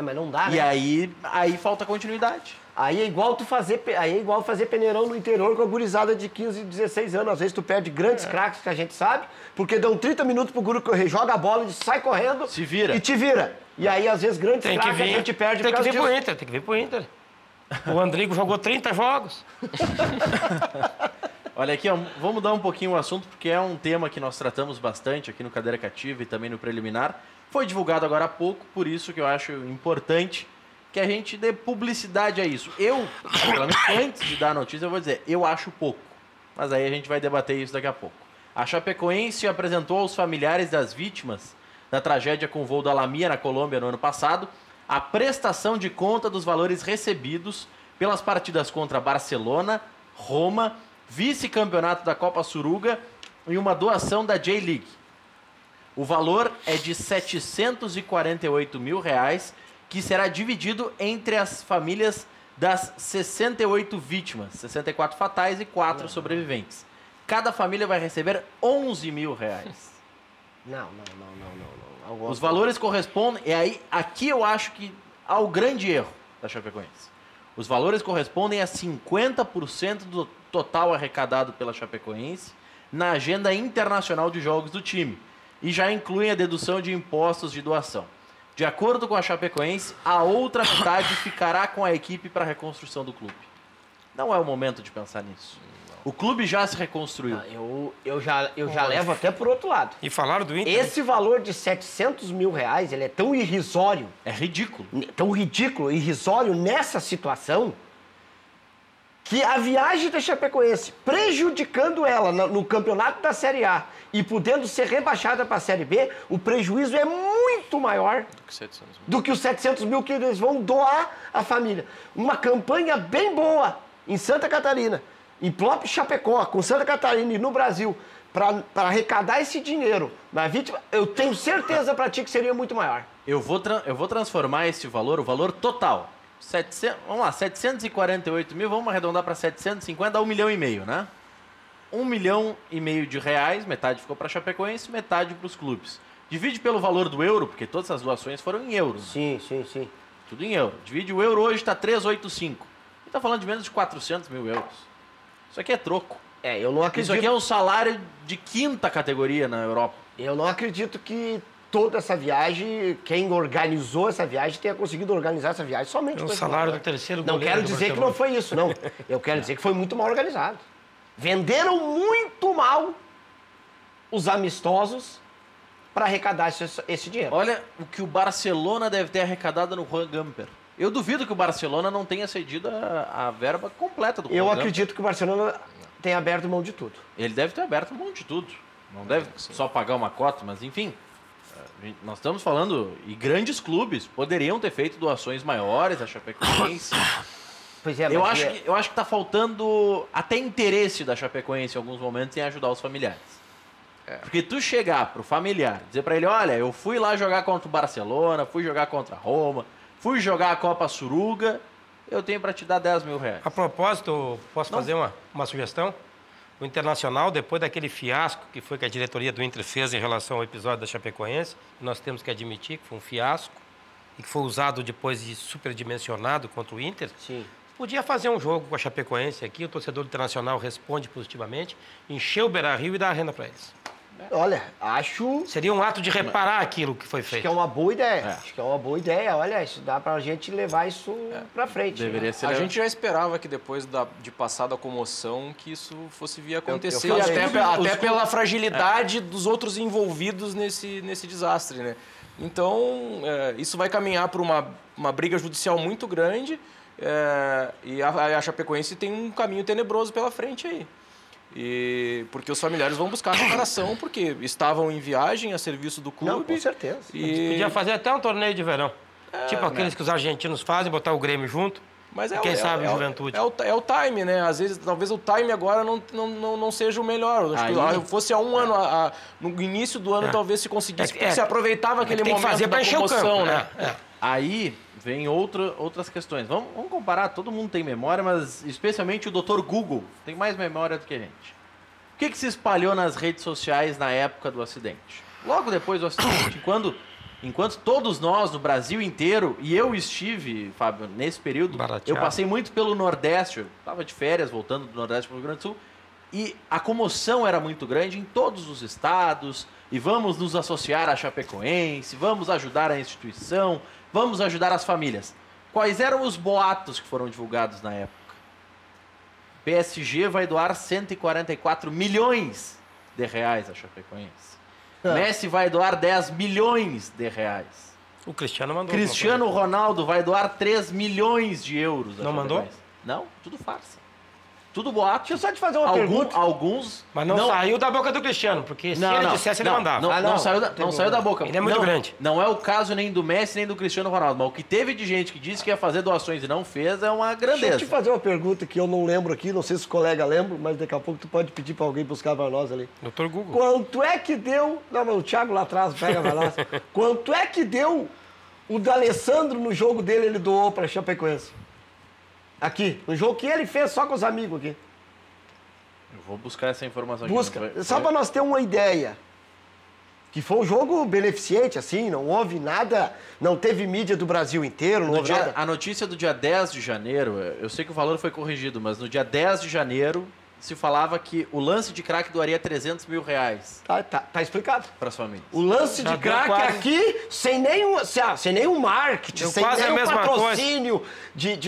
Mas não dá, E né? aí falta continuidade. Aí é igual fazer peneirão no interior com a gurizada de 15, 16 anos. Às vezes tu perde grandes craques que a gente sabe, porque dão 30 minutos pro guri correr, joga a bola, ele sai correndo Se vira. e te vira. E aí, às vezes, grandes Tem que craques a vir, gente perde tem por que causa vir pro disso. Inter, tem que vir pro Inter. O Andrigo jogou 30 jogos. Olha aqui, ó, vamos mudar um pouquinho o assunto, porque é um tema que nós tratamos bastante aqui no Cadeira Cativa e também no Preliminar. Foi divulgado agora há pouco, por isso que eu acho importante que a gente dê publicidade a isso. Eu, antes de dar a notícia, eu vou dizer, eu acho pouco. Mas aí a gente vai debater isso daqui a pouco. A Chapecoense apresentou aos familiares das vítimas da tragédia com o voo da Lamia na Colômbia no ano passado a prestação de conta dos valores recebidos pelas partidas contra Barcelona, Roma, vice-campeonato da Copa Suruga e uma doação da J-League. O valor é de R$ 748 mil, que será dividido entre as famílias das 68 vítimas, 64 fatais e 4 sobreviventes. Cada família vai receber R$ 11 mil. Não. Os valores correspondem, e aí aqui eu acho que há o grande erro da Chapecoense. Os valores correspondem a 50% do total arrecadado pela Chapecoense na agenda internacional de jogos do time e já incluem a dedução de impostos de doação. De acordo com a Chapecoense, a outra metade ficará com a equipe para a reconstrução do clube. Não é o momento de pensar nisso. O clube já se reconstruiu. Eu já levo até por outro lado. E falaram do Inter. Esse valor de 700 mil reais, ele é tão irrisório, É ridículo. tão ridículo, irrisório nessa situação, que a viagem da Chapecoense, prejudicando ela no campeonato da Série A e podendo ser rebaixada para a Série B, o prejuízo é muito maior do que os 700 mil que eles vão doar à família. Uma campanha bem boa em Santa Catarina, em próprio Chapecó, com Santa Catarina e no Brasil, para arrecadar esse dinheiro na vítima, eu tenho certeza para ti que seria muito maior. Eu vou transformar esse valor, o valor total. 748 mil, vamos arredondar para 750, dá 1,5 milhão, né? 1,5 milhão de reais, metade ficou para a Chapecoense, metade para os clubes. Divide pelo valor do euro, porque todas as doações foram em euros. Sim. Tudo em euro. Divide o euro, hoje está 385. E está falando de menos de 400 mil euros. Isso aqui é troco. Eu não acredito. Isso aqui é um salário de 5ª categoria na Europa. Eu não acredito que toda essa viagem, quem organizou essa viagem, tenha conseguido organizar essa viagem somente O com esse salário valor. do terceiro Não goleiro quero do dizer que Barcelona. não foi isso, não. Eu quero dizer que foi muito mal organizado. Venderam muito mal os amistosos para arrecadar esse dinheiro. Olha o que o Barcelona deve ter arrecadado no Juan Gamper. Eu duvido que o Barcelona não tenha cedido a verba completa do Juan Eu Gamper. acredito que o Barcelona tenha aberto mão de tudo. Ele deve ter aberto mão de tudo. Não deve só pagar uma cota, mas enfim. Nós estamos falando, e grandes clubes poderiam ter feito doações maiores a Chapecoense. Pois é, Eu acho que está faltando até interesse da Chapecoense em alguns momentos em ajudar os familiares. Porque tu chegar pro familiar, dizer para ele, olha, eu fui lá jogar contra o Barcelona, fui jogar contra a Roma, fui jogar a Copa Suruga, eu tenho para te dar 10 mil reais. A propósito, posso fazer uma sugestão? O Internacional, depois daquele fiasco que foi que a diretoria do Inter fez em relação ao episódio da Chapecoense, nós temos que admitir que foi um fiasco e que foi usado depois de superdimensionado contra o Inter. Sim. Podia fazer um jogo com a Chapecoense aqui, o torcedor internacional responde positivamente, encher o Beira-Rio e dar a renda para eles. Olha, acho... Seria um ato de reparar aquilo que foi feito. Acho que é uma boa ideia. Acho que é uma boa ideia. Olha, isso dá pra gente levar isso pra frente. Deveria ser. A gente já esperava que depois de passar da comoção que isso fosse vir a acontecer. Eu até pela fragilidade dos outros envolvidos nesse desastre, né? Então, isso vai caminhar para uma briga judicial muito grande e a Chapecoense tem um caminho tenebroso pela frente aí. Porque os familiares vão buscar reparação, porque estavam em viagem a serviço do clube. Não, com certeza. Podia fazer até um torneio de verão. Tipo aqueles que os argentinos fazem, botar o Grêmio junto. Mas quem sabe a Juventude. É o time, né? Às vezes, talvez o time agora não seja o melhor. Acho que fosse há um ano, no início do ano, talvez se conseguisse, porque se aproveitava aquele momento da comoção, né? Aí vem outras questões. Vamos comparar, todo mundo tem memória, mas especialmente o Dr. Google tem mais memória do que a gente. O que se espalhou nas redes sociais na época do acidente? Logo depois do acidente, enquanto todos nós no Brasil inteiro, e eu estive, Fábio, nesse período, eu passei muito pelo Nordeste, eu estava de férias voltando do Nordeste para o Rio Grande do Sul, e a comoção era muito grande em todos os estados, e vamos nos associar à Chapecoense, vamos ajudar a instituição, vamos ajudar as famílias. Quais eram os boatos que foram divulgados na época? PSG vai doar 144 milhões de reais à Chapecoense. Messi vai doar 10 milhões de reais. O Cristiano mandou. Cristiano Ronaldo vai doar 3 milhões de euros. Não mandou? Não, tudo farsa. Tudo boato. Deixa eu só te fazer uma pergunta. Alguns... Mas não saiu da boca do Cristiano, porque se ele dissesse, ele mandava. Não saiu da boca. Ele é muito grande. Não é o caso nem do Messi, nem do Cristiano Ronaldo. Mas o que teve de gente que disse que ia fazer doações e não fez é uma grandeza. Deixa eu te fazer uma pergunta que eu não lembro aqui, não sei se os colegas lembram, mas daqui a pouco tu pode pedir pra alguém buscar pra nós ali. Dr. Google. Quanto é que deu... Não, mas o Thiago lá atrás pega pra nós. Quanto é que deu o D'Alessandro no jogo dele, ele doou pra Chapecoense? Aqui, no jogo que ele fez só com os amigos aqui. Eu vou buscar essa informação. Busca, só para nós ter uma ideia. Que foi um jogo beneficente, assim, não houve nada, não teve mídia do Brasil inteiro, não houve nada. A notícia do dia 10 de janeiro, eu sei que o valor foi corrigido, mas no dia 10 de janeiro se falava que o lance de craque doaria 300 mil reais. Tá explicado. Para as famílias. O lance de craque aqui, sem nenhum marketing, sem nenhum patrocínio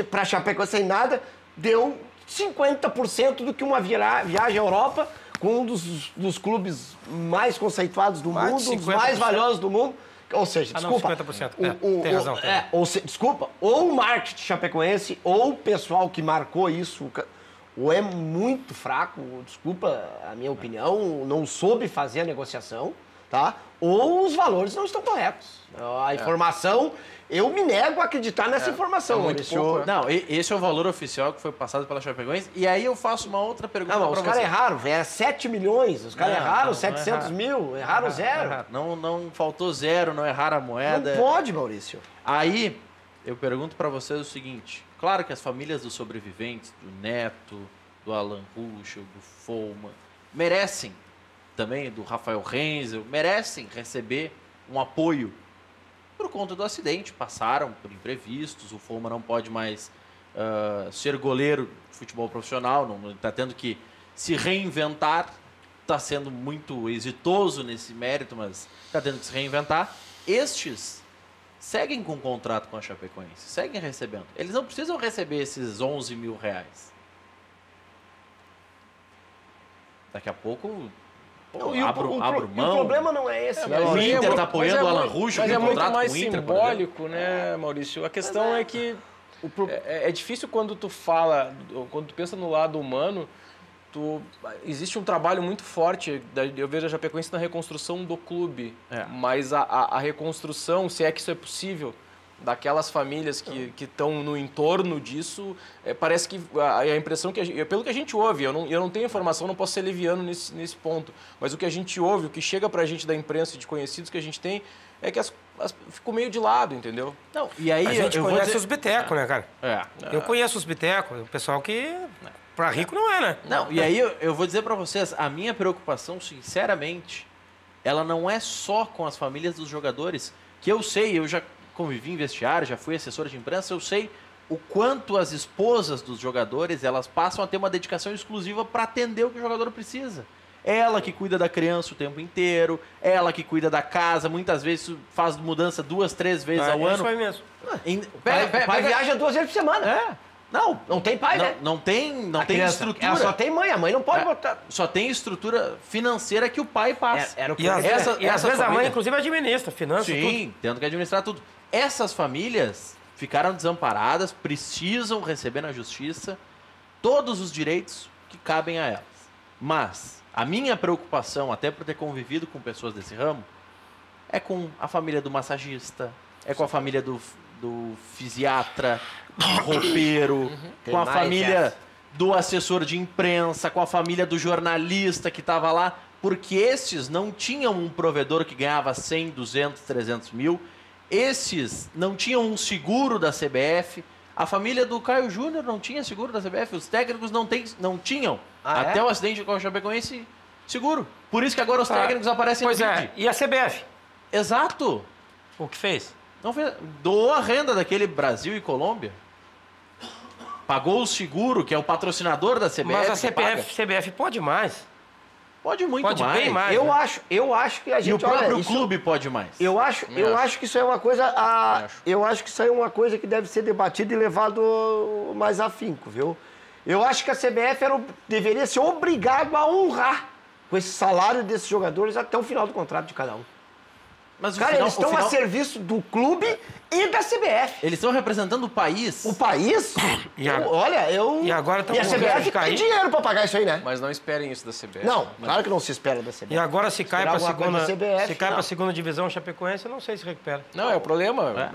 para Chapecoense, sem nada, deu 50% do que uma viagem à Europa com um dos clubes mais conceituados do mundo, um dos mais valiosos do mundo. Ou seja, desculpa. Não, 50%. Tem razão. Desculpa, ou o marketing chapecoense, ou o pessoal que marcou isso, ou é muito fraco, desculpa a minha opinião, não soube fazer a negociação, tá? Ou os valores não estão corretos. A informação... Eu me nego a acreditar nessa informação. Muito pouco, não, esse é o valor oficial que foi passado pela Chapecoense. E aí eu faço uma outra pergunta para você. Os caras erraram, velho. 7 milhões. Os caras erraram 700 mil. Erraram zero. Não faltou zero, não erraram a moeda. Não pode, Maurício. Aí eu pergunto para vocês o seguinte. Claro que as famílias dos sobreviventes, do Neto, do Alan Ruschel, do Folman, merecem, também do Rafael Renzel, merecem receber um apoio por conta do acidente, passaram por imprevistos, o Folman não pode mais ser goleiro de futebol profissional, não está tendo que se reinventar, está sendo muito exitoso nesse mérito, mas está tendo que se reinventar. Estes seguem com contrato com a Chapecoense, seguem recebendo. Eles não precisam receber esses 11 mil reais. Daqui a pouco... abro mão. O problema não é esse. O Inter está apoiando o Alan Ruschel. Mas é muito mais simbólico, né, Maurício? A questão é que é difícil quando tu pensa no lado humano, existe um trabalho muito forte, eu vejo a Chapecoense na reconstrução do clube, mas a reconstrução, se é que isso é possível, daquelas famílias que estão no entorno disso, parece que a impressão pelo que a gente ouve, eu não tenho informação, não posso ser leviano nesse ponto, mas o que a gente ouve, o que chega pra gente da imprensa e de conhecidos que a gente tem, é que ficou meio de lado, entendeu? Não, e aí a gente conhece os bitecos, né, cara? Eu conheço os bitecos, o pessoal que pra rico não é, né? Não, e aí eu vou dizer pra vocês, a minha preocupação, sinceramente, ela não é só com as famílias dos jogadores, que eu sei, eu já convivi em vestiário, já fui assessor de imprensa, eu sei o quanto as esposas dos jogadores, elas passam a ter uma dedicação exclusiva para atender o que o jogador precisa. Ela que cuida da criança o tempo inteiro, ela que cuida da casa, muitas vezes faz mudança 2, 3 vezes ao ano. Isso aí mesmo. O pai viaja 2 vezes por semana. Não tem pai, né? Não tem estrutura. Ela só tem mãe, a mãe não pode botar. Só tem estrutura financeira que o pai passa. Era o que E às vezes a mãe, família- inclusive, administra, finanças, Sim, tendo que administrar tudo. Essas famílias ficaram desamparadas, precisam receber na justiça todos os direitos que cabem a elas. Mas a minha preocupação, até por ter convivido com pessoas desse ramo, é com a família do massagista, é com a família do fisiatra, do roupeiro, com a família do assessor de imprensa, com a família do jornalista que estava lá, porque esses não tinham um provedor que ganhava 100, 200, 300 mil, esses não tinham um seguro da CBF, a família do Caio Júnior não tinha seguro da CBF, os técnicos não tinham, até o acidente com o Chapecoense, seguro. Por isso que agora os técnicos aparecem Pois no é, vídeo. e a CBF? Exato. O que fez? Não fez, doou a renda daquele Brasil e Colômbia. Pagou o seguro, que é o patrocinador da CBF. Mas a que paga. CBF pode mais. Pode muito Pode mais. bem mais. Eu acho que a gente... E o próprio olha, isso- clube pode mais. Eu acho que isso é uma coisa. Eu acho que isso é uma coisa que deve ser debatida e levado mais afinco, viu? Eu acho que a CBF deveria ser obrigado a honrar com esse salário desses jogadores até o final do contrato de cada um. Mas Cara, eles estão a serviço do clube e da CBF. Eles estão representando o país. O país? E a- Olha, E agora estão E a com medo CBF de cair. tem dinheiro pra pagar isso aí, né? Mas não esperem isso da CBF. Não, claro que não se espera da CBF. E agora se cai para Esperar alguma coisa segunda, da CBF, se cai não. para segunda divisão Chapecoense, eu não sei se recupera. Não, é o problema.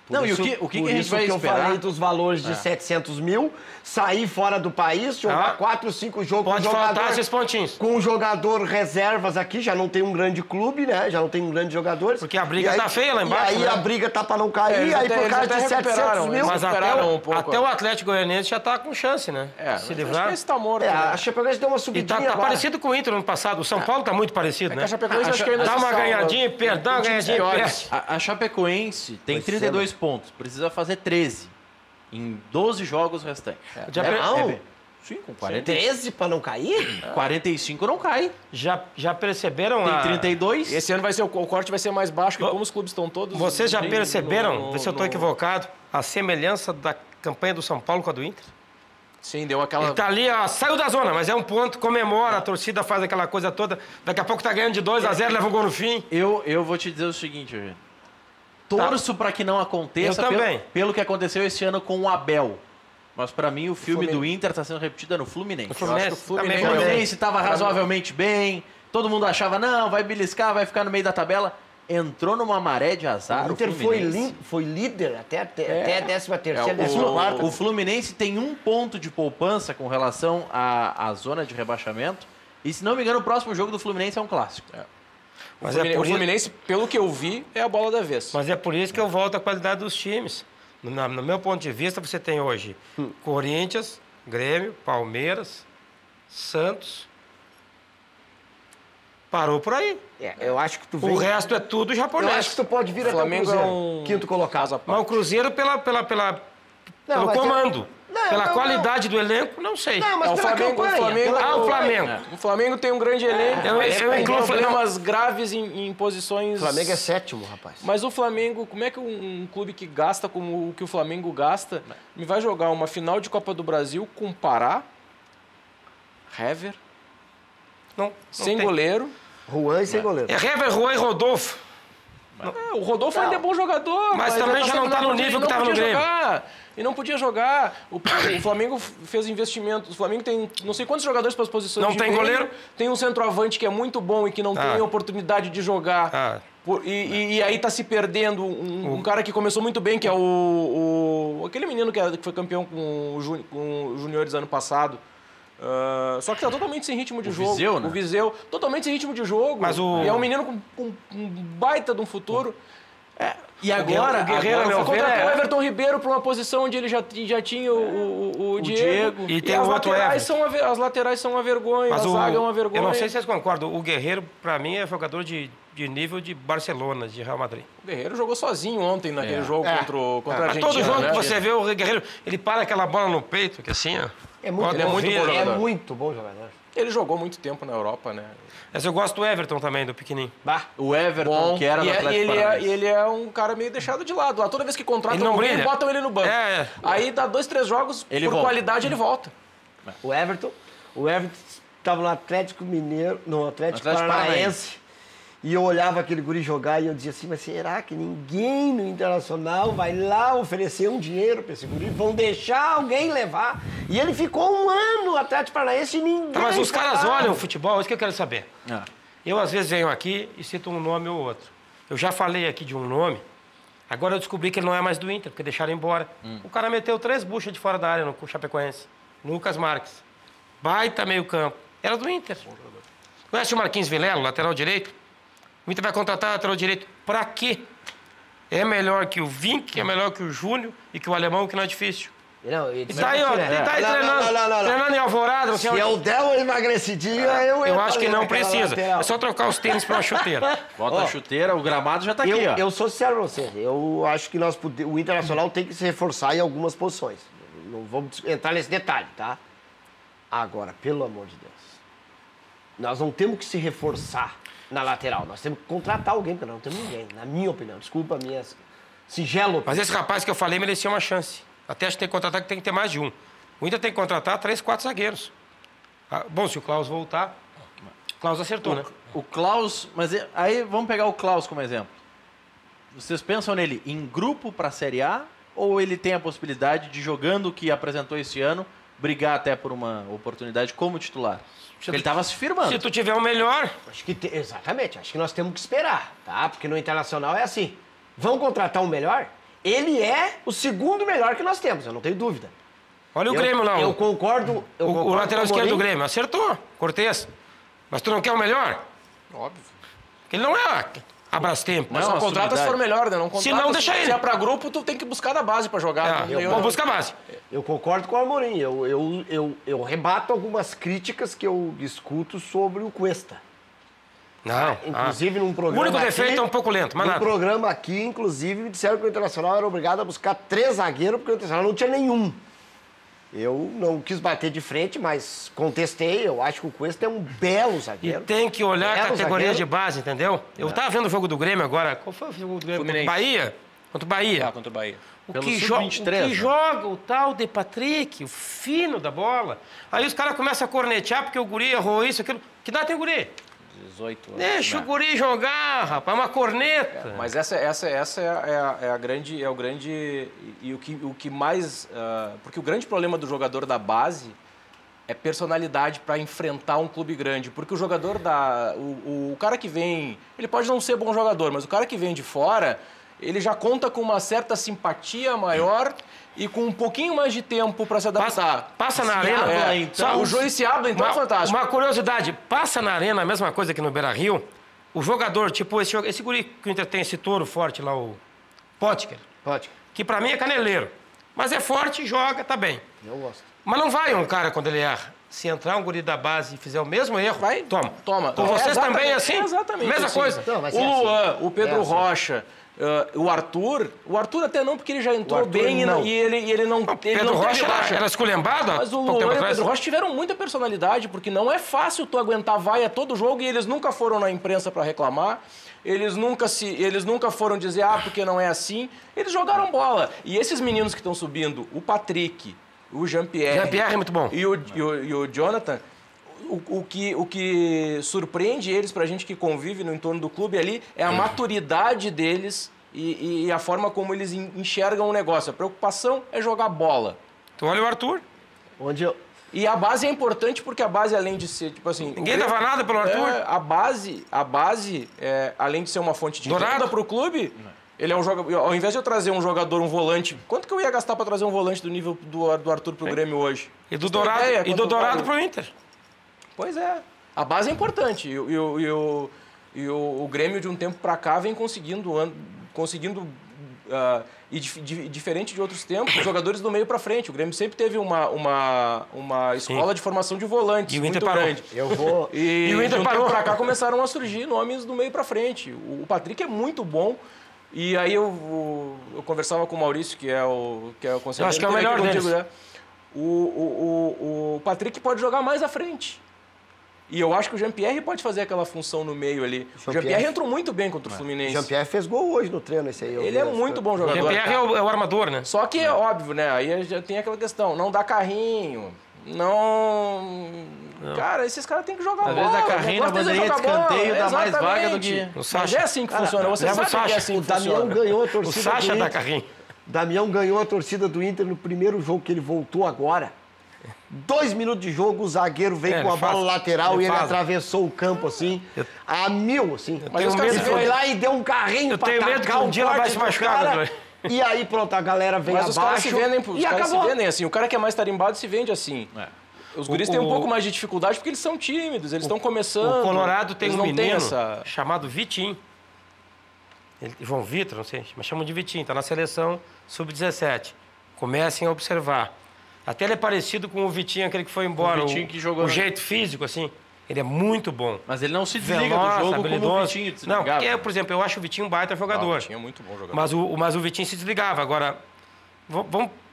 Não, e o que Por a gente isso vai que eu esperar? falei dos valores de 700 mil, sair fora do país, jogar 4, 5 jogos Pode com faltar jogador, esses pontinhos. com um jogador reservas aqui, já não tem um grande clube, né? Já não tem um grande jogadores. Porque a briga E aí- tá feia lá embaixo, E aí né? a briga tá pra não cair, eles aí até- por eles causa até de 700 recuperaram, mil... Mas recuperaram um pouco. até o Atlético Goianiense já está com chance, né? Se livrar. Esse tá morto. É, né? a Chapecoense deu uma E subidinha tá agora. parecido com o Inter no ano passado. O São Paulo tá muito parecido, né? A Chapecoense acho que ainda Dá se uma salva. ganhadinha e perde, dá uma ganhadinha e perde. A Chapecoense tem 32 pontos. Precisa fazer 13 em 12 jogos restantes. Já, É, per- não. Sim, com 40, 13 pra não cair? 45 não cai. já perceberam Tem a... 32. Esse ano o corte vai ser mais baixo, porque como os clubes estão todos... Vocês já bem perceberam, vê se eu estou equivocado, a semelhança da campanha do São Paulo com a do Inter? Sim, deu aquela... Ele tá ali, ó, saiu da zona, mas é um ponto, comemora, a torcida faz aquela coisa toda. Daqui a pouco tá ganhando de 2-0, leva um gol no fim. Eu vou te dizer o seguinte, Eugênio. Torço pra que não aconteça Eu também. pelo que aconteceu esse ano com o Abel. Mas pra mim o filme do Inter tá sendo repetido no Fluminense. O Fluminense, Eu acho que o também. Fluminense estava razoavelmente bem. Todo mundo achava, não, vai beliscar, vai ficar no meio da tabela. Entrou numa maré de azar. O Inter foi líder até a 13ª, 14ª. O Fluminense tem 1 ponto de poupança com relação à zona de rebaixamento. E se não me engano, o próximo jogo do Fluminense é um clássico. Mas O Fluminense, pelo que eu vi, é a bola da vez. Mas é por isso que eu volto à qualidade dos times. No meu ponto de vista, você tem hoje Corinthians, Grêmio, Palmeiras, Santos. Parou por aí. Eu acho que tu O resto é tudo Eu japonês. acho que tu pode vir O até o Flamengo Cruzeiro, é um... quinto colocado. Mas o Cruzeiro pelo mas comando. Não, pela não, qualidade do elenco, não sei. Não, mas É, o pela Flamengo- campanha. o Flamengo- pela Ah, o campanha. Flamengo. O Flamengo tem um grande elenco. Eu tem incluo o problemas graves em posições... O Flamengo é 7º, rapaz. Mas o Flamengo, como é que um clube que gasta como o que o Flamengo gasta me vai jogar uma final de Copa do Brasil com Pará, Hever, Não sem tem. goleiro? Juan e sem goleiro. É Hever, Juan e Rodolfo. O Rodolfo ainda é bom jogador, Mas também já não tá no nível que tava no Grêmio. E não podia jogar. O Flamengo fez investimento. O Flamengo tem não sei quantos jogadores para as posições Não de tem meio. goleiro? Tem um centroavante que é muito bom e que não tem oportunidade de jogar. Ah. E aí tá se perdendo um cara que começou muito bem, que é aquele menino que foi campeão com os juniores ano passado. Só que tá totalmente sem ritmo de jogo. Viseu, né? O Viseu, totalmente sem ritmo de jogo. Mas E é um menino com um baita de um futuro. E agora, o Guerreiro, agora meu ver, Contratou o é- Everton Ribeiro para uma posição onde ele já tinha o Diego. E tem as o outro laterais Everton. as laterais são uma vergonha, Mas a zaga é uma vergonha. eu não sei se vocês concordam. O Guerreiro, pra mim, é jogador de nível de Barcelona, de Real Madrid. O Guerreiro jogou sozinho ontem naquele jogo contra a Mas Argentina. todo jogo né? que você vê o Guerreiro, ele para aquela bola no peito, que assim, ó. É muito, Ele é muito bom é jogador. muito bom jogador. Ele jogou muito tempo na Europa, né? Mas eu gosto do Everton também, do pequenininho. O Everton, Bom, que era no Atlético Paranaense. E ele é um cara meio deixado de lado. Lá, toda vez que contratam Ele não alguém, brilha. botam ele no banco. É. Aí dá 2, 3 jogos, Ele por volta. qualidade ele volta. O Everton estava no Atlético Mineiro, no Atlético Paranaense. E eu olhava aquele guri jogar e eu dizia assim, mas será que ninguém no Internacional vai lá oferecer um dinheiro para esse guri? Vão deixar alguém levar? E ele ficou um ano no Atlético Paranaense e ninguém... Tá, mas os caras olham o futebol, isso que eu quero saber. Ah. Eu, às vezes, venho aqui e cito um nome ou outro. Eu já falei aqui de um nome, agora eu descobri que ele não é mais do Inter, porque deixaram embora. O cara meteu 3 buchas de fora da área no Chapecoense. Lucas Marques. Baita meio campo. Era do Inter. Conhece o Marquinhos Vilela, lateral direito? O Inter vai contratar lateral direito. Pra quê? É melhor que o Vink, é melhor que o Júnior e que o Alemão, que não é difícil. Não, E tá aí, ó, tá aí treinando em Alvorada. Não sei Se onde. eu der uma emagrecidinha, Eu acho que não precisa. É só trocar os tênis pra uma chuteira. Bota a chuteira, o gramado já tá aqui, ó. Eu sou sincero pra você. Eu acho que o Internacional tem que se reforçar em algumas posições. Não vamos entrar nesse detalhe, tá? Agora, pelo amor de Deus, nós não temos que se reforçar na lateral. Nós temos que contratar alguém, porque nós não temos ninguém. Na minha opinião. Desculpa a minha singela opinião. Mas esse rapaz que eu falei merecia uma chance. Até acho que tem que contratar, que tem que ter mais de um. O Inter tem que contratar 3, 4 zagueiros. Ah, bom, se o Klaus voltar... O Klaus acertou, né? O Klaus... Mas aí vamos pegar o Klaus como exemplo. Vocês pensam nele em grupo para a Série A ou ele tem a possibilidade de, jogando o que apresentou esse ano, brigar até por uma oportunidade como titular? Porque ele estava se firmando. Se tu tiver o melhor... Acho que exatamente. Acho que nós temos que esperar, tá? Porque no Internacional é assim. Vão contratar um melhor? Ele é o segundo melhor que nós temos, eu não tenho dúvida. Olha o Grêmio lá. Eu concordo. O lateral esquerdo do Grêmio acertou, Cortez. Mas tu não quer o melhor? Óbvio. Porque ele não é a Brastemp. Mas Não, só a contrata se sumidade. for melhor, né? Não contrata, Se não, deixa ele. Se é pra grupo, tu tem que buscar da base pra jogar. Vamos buscar a base. Eu concordo com o Amorim. Eu rebato algumas críticas que eu escuto sobre o Cuesta. Não. Inclusive num O programa único aqui, defeito é um pouco lento, mas num nada. programa aqui, inclusive, me disseram que o Internacional era obrigado a buscar 3 zagueiros, porque o Internacional não tinha nenhum. Eu não quis bater de frente, mas contestei. Eu acho que o Cuesta é um belo E zagueiro. tem que olhar a Belo categoria zagueiro. de base, entendeu? Eu tava vendo o jogo do Grêmio agora. Qual foi o jogo do Grêmio? Contra o Fluminense. Bahia? Contra o Bahia. Contra o Bahia. O Pelo que, sub-23, né? joga o tal de Patrick, o fino da bola. Aí os caras começam a cornetear porque o guri errou isso, aquilo. Que idade tem o guri? 18 anos. Deixa o guri jogar, rapaz, uma corneta. Mas essa é o grande e o que mais porque o grande problema do jogador da base é personalidade para enfrentar um clube grande, porque o jogador o cara que vem, ele pode não ser bom jogador, mas o cara que vem de fora, ele já conta com uma certa simpatia maior e com um pouquinho mais de tempo para se adaptar. Passa na arena. Então, o Joey se abre, então é fantástico. Uma curiosidade, passa na arena a mesma coisa que no Beira-Rio. O jogador, tipo esse guri que o Inter tem, esse touro forte lá, o Potker, Pode. que pra mim é caneleiro. Mas é forte, joga, tá bem. Eu gosto. Mas não vai um cara quando ele erra. Se entrar um guri da base e fizer o mesmo erro, Vai, toma. Com vocês exatamente, também é assim? exatamente Mesma assim. coisa. Não, mas O é assim. Luan, o Pedro É assim. Rocha, o Arthur até não, porque ele já entrou Arthur bem não. e ele não Pedro não Rocha teve baixa. era esculhambado há Mas o pouco tempo Luan e o atrás. Pedro Rocha tiveram muita personalidade, porque não é fácil tu aguentar vaia todo jogo e eles nunca foram na imprensa para reclamar. Eles nunca foram dizer, porque não é assim. Eles jogaram bola. E esses meninos que estão subindo, o Patrick, o Jean-Pierre... Jean-Pierre é muito bom. E o Jonathan... O que surpreende eles, pra gente que convive no entorno do clube ali, é a maturidade deles e a forma como eles enxergam o negócio. A preocupação é jogar bola. Tu olha o Arthur. Onde eu... E a base é importante porque a base, além de ser, tipo assim... Ninguém dava nada pelo Arthur. A base, além de ser uma fonte de Dourado. renda pro clube, ele é um jogador... Ao invés de eu trazer um jogador, um volante... Quanto que eu ia gastar pra trazer um volante do nível do Arthur pro Grêmio hoje? E do Você tem Dourado, ideia e do quanto Dourado vale? pro Inter. Pois é. A base é importante. E o Grêmio, de um tempo para cá, vem conseguindo diferente de outros tempos, jogadores do meio para frente. O Grêmio sempre teve uma escola de formação de volantes E o muito Inter parou. grande. Eu vou... E o Inter de um parou. tempo para cá começaram a surgir nomes do meio para frente. O Patrick é muito bom. E aí eu conversava com o Maurício, que é o conselheiro. Eu acho que é o melhor deles. O Patrick pode jogar mais à frente. E eu acho que o Jean-Pierre pode fazer aquela função no meio ali. O Jean-Pierre entrou muito bem contra o Fluminense. O Jean-Pierre fez gol hoje no treino, esse aí. Ele é muito bom jogador. O Jean-Pierre é o armador, né? Só que é óbvio, né? Aí já tem aquela questão, não dá carrinho, não... Cara, esses caras têm que jogar bola. Às vezes a carrinho na bandeirinha de escanteio dá mais vaga do que... Mas é assim que funciona, você sabe que é assim que funciona. O Damião ganhou a torcida O Sacha do dá Inter. carrinho. Damião ganhou a torcida do Inter no primeiro jogo que ele voltou agora. 2 minutos de jogo, o zagueiro veio com a bola lateral e ele atravessou o campo assim, a 1000, assim. Mas os caras foi lá e deu um carrinho pra atacar. Eu tenho medo que um dia ela vai se machucar, e aí, pronto, a galera veio abaixo. Mas os caras se vendem assim. O cara que é mais tarimbado se vende assim. Os guris têm um pouco mais de dificuldade porque eles são tímidos, eles estão começando. O Colorado tem um menino chamado Vitinho. João Vitor, não sei, mas chamam de Vitinho. Está na seleção sub-17. Comecem a observar. Até ele é parecido com o Vitinho, aquele que foi embora. O Vitinho que jogou... O jeito físico, assim. Ele é muito bom. Mas ele não se desliga do jogo como o Vitinho desligava. Não, porque, por exemplo, eu acho o Vitinho um baita jogador. O Vitinho é muito bom jogador. Mas o Vitinho se desligava. Agora,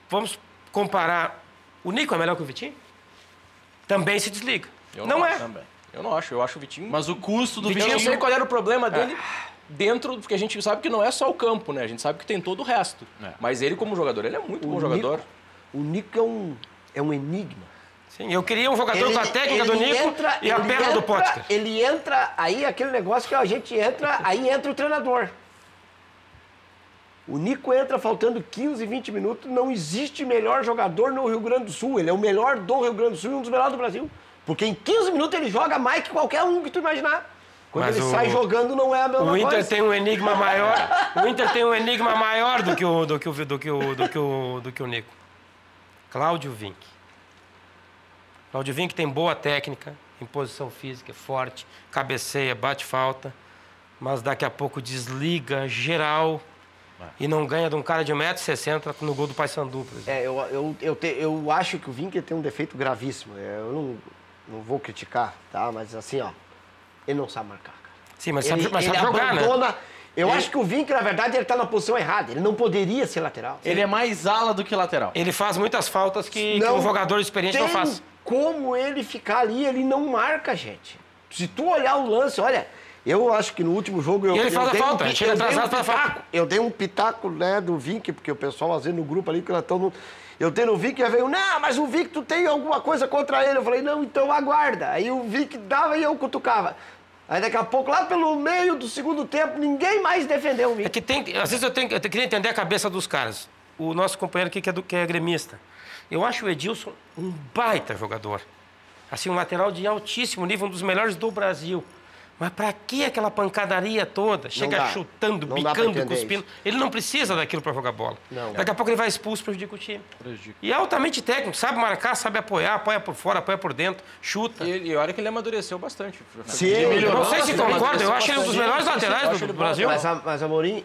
vamos comparar. O Nico é melhor que o Vitinho? Também se desliga. Eu não é. Também. Eu não acho. Eu acho o Vitinho... Mas o custo do Vitinho... Eu não sei qual era o problema dele dentro... Porque a gente sabe que não é só o campo, né? A gente sabe que tem todo o resto. Mas ele, como jogador, ele é muito bom jogador. O Nico é um enigma. Sim, eu queria um jogador com a técnica do Nico e a perna do Potker. Ele entra, aí aquele negócio que a gente entra, aí entra o treinador. O Nico entra faltando 15, 20 minutos, não existe melhor jogador no Rio Grande do Sul. Ele é o melhor do Rio Grande do Sul e um dos melhores do Brasil. Porque em 15 minutos ele joga mais que qualquer um que tu imaginar. Quando ele sai jogando não é a mesma coisa. O Inter tem um enigma maior. O Inter tem um enigma maior do que o Nico. Cláudio Vinck. Cláudio Vinck tem boa técnica, imposição física, é forte, cabeceia, bate falta, mas daqui a pouco desliga geral e não ganha de um cara de 1,60 m no gol do Paysandu, por exemplo. Eu acho que o Vinck tem um defeito gravíssimo. Eu não vou criticar, tá? Mas assim, ó, ele não sabe marcar, cara. Sim, mas sabe jogar, abandona, né? Eu acho que o Vinck, na verdade, ele está na posição errada. Ele não poderia ser lateral. Ele é mais ala do que lateral. Ele faz muitas faltas que um jogador experiente não faz. Como ele ficar ali, ele não marca, gente. Se tu olhar o lance, olha, eu acho que no último jogo ele faz a falta, chega atrasado para falta. Eu dei um pitaco, né, do Vinck, porque o pessoal às vezes no grupo ali que nós estamos. Eu dei no Vinck e veio, não, mas o Vinck, tu tem alguma coisa contra ele? Eu falei, não, então aguarda. Aí o Vinck dava e eu cutucava. Aí daqui a pouco, lá pelo meio do segundo tempo, ninguém mais defendeu o Vinck. É que às vezes eu queria entender a cabeça dos caras. O nosso companheiro aqui que é gremista. Eu acho o Edilson um baita jogador. Assim, um lateral de altíssimo nível, um dos melhores do Brasil. Mas pra que aquela pancadaria toda? Chega chutando, bicando, cuspindo. Ele não precisa daquilo pra jogar bola. Daqui a pouco ele vai expulso, prejudica o time. E é altamente técnico, sabe marcar, sabe apoiar, apoia por fora, apoia por dentro, chuta. E olha que ele amadureceu bastante. Sim, eu não sei se concorda, eu acho ele um dos melhores laterais do Brasil. Mas Amorim,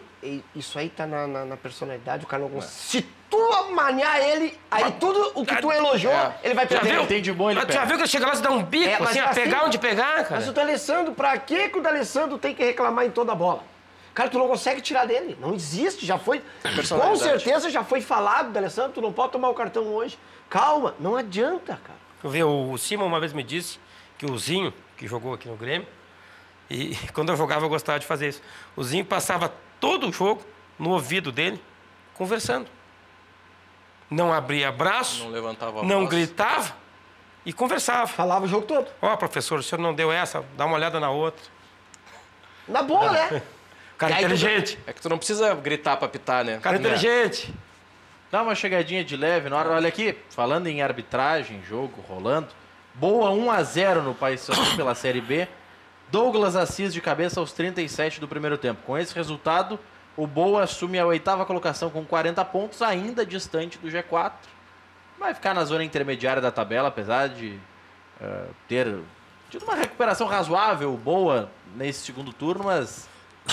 isso aí tá na personalidade, o cara não consegue. Se tu maniar ele, aí tudo o que tu elogiou, ele vai perder. Ele tem de bom, ele pega. Já viu que ele chega lá e dá um bico, assim, a pegar onde pegar, cara? Mas o D'Alessandro, pra que o D'Alessandro tem que reclamar em toda a bola? Cara, tu não consegue tirar dele. Não existe, já foi. Com certeza já foi falado, D'Alessandro, tu não pode tomar o cartão hoje. Calma, não adianta, cara. Eu vi, o Simon uma vez me disse que o Zinho, que jogou aqui no Grêmio, e quando eu jogava eu gostava de fazer isso. O Zinho passava todo o jogo no ouvido dele, conversando. Não abria braço, não levantava a não voz, gritava e conversava. Falava o jogo todo. Ó, professor, o senhor não deu essa, dá uma olhada na outra. Na boa, né? Cara inteligente. É que tu não precisa gritar pra pitar, né? Cara inteligente. Dá uma chegadinha de leve na hora. Olha aqui, falando em arbitragem, jogo rolando. Boa 1-0 no Paysandu pela Série B. Douglas Assis de cabeça aos 37 do primeiro tempo. Com esse resultado, o Boa assume a 8ª colocação com 40 pontos, ainda distante do G4. Vai ficar na zona intermediária da tabela, apesar de ter tido uma recuperação razoável, boa, nesse segundo turno, mas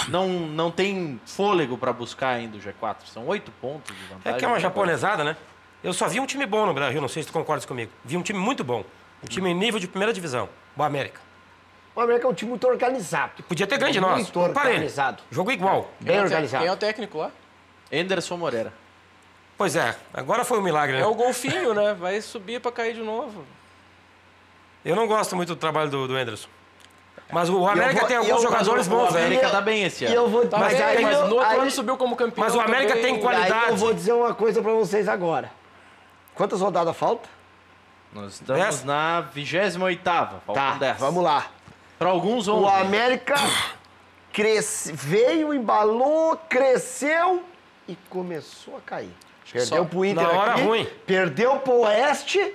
não tem fôlego para buscar ainda o G4. São 8 pontos de vantagem. É que é uma japonesada, né? Eu só vi um time bom no Brasil, não sei se tu concordas comigo. Vi um time muito bom. Um time em nível de primeira divisão, o América. O América é um time muito organizado. Podia ter ganho de nós. Muito organizado. Jogo igual. Bem organizado. Quem é o técnico lá? Anderson Moreira. Pois é, agora foi um milagre, né? É o golfinho, né? Vai subir pra cair de novo. Eu não gosto muito do trabalho do Anderson. Mas o América tem alguns jogadores bons. O América tá bem esse ano. Eu vou, Mas no outro ano subiu como campeão. Mas o América também. tem qualidade. Aí eu vou dizer uma coisa pra vocês agora. Quantas rodadas faltam? Nós estamos 10? na 28ª. Faltam 10. Vamos lá. Para alguns, O 11. América veio, embalou, cresceu e começou a cair. Perdeu pro Inter na hora aqui, ruim. perdeu pro Oeste,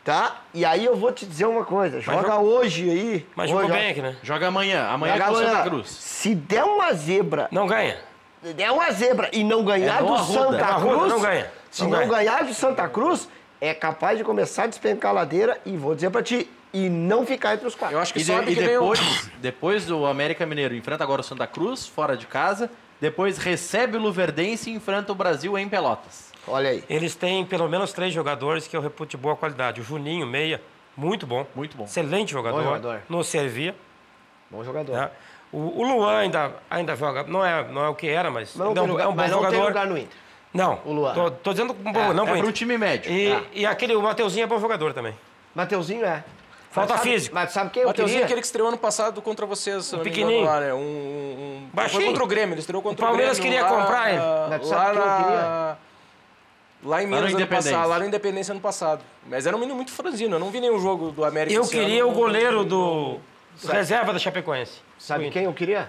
tá? E aí eu vou te dizer uma coisa, joga hoje aí. Mas hoje, jogou ó. bem aqui, né? Joga amanhã. Amanhã Joga é com o Santa amanhã. Cruz. Se der uma zebra, Não ganha. e não ganhar É no do Arruda. Santa Arruda, Cruz, não ganha. se Não não ganha. ganhar do Santa Cruz, é capaz de começar a despencar a ladeira e vou dizer pra ti, e não ficar entre os 4. Eu acho que E, sobe que nem depois do América Mineiro enfrenta agora o Santa Cruz, fora de casa. Depois recebe o Luverdense e enfrenta o Brasil em Pelotas. Olha aí. Eles têm pelo menos 3 jogadores que eu reputo de boa qualidade. O Juninho, meia, muito bom. Muito bom. Excelente jogador. Bom jogador. Não servia. Bom jogador. Né? O Luan ainda joga. Não é o que era, mas Mas não, ainda tem lugar, é um bom mas não jogador. tem lugar no Inter. Não, O Luan. Tô dizendo não É pro pro Inter. time médio. E o Mateuzinho é bom jogador também. Mateuzinho é. Falta Mas sabe- físico. Mas sabe quem eu Mateuzinho é queria? aquele que estreou ano passado contra vocês. se não me pequenininho. engano, lá, né? Foi Baixinho. contra o Grêmio, ele estreou contra O Palmeiras Grêmio. queria comprar ele. Mas sabe quem eu queria? Lá em Lá no Minas ano Independência. passado, lá no Independência ano passado. Mas era um menino muito franzino, eu não vi nenhum jogo do América Eu esse queria ano. o goleiro do reserva da Chapecoense. Sabe quem eu queria?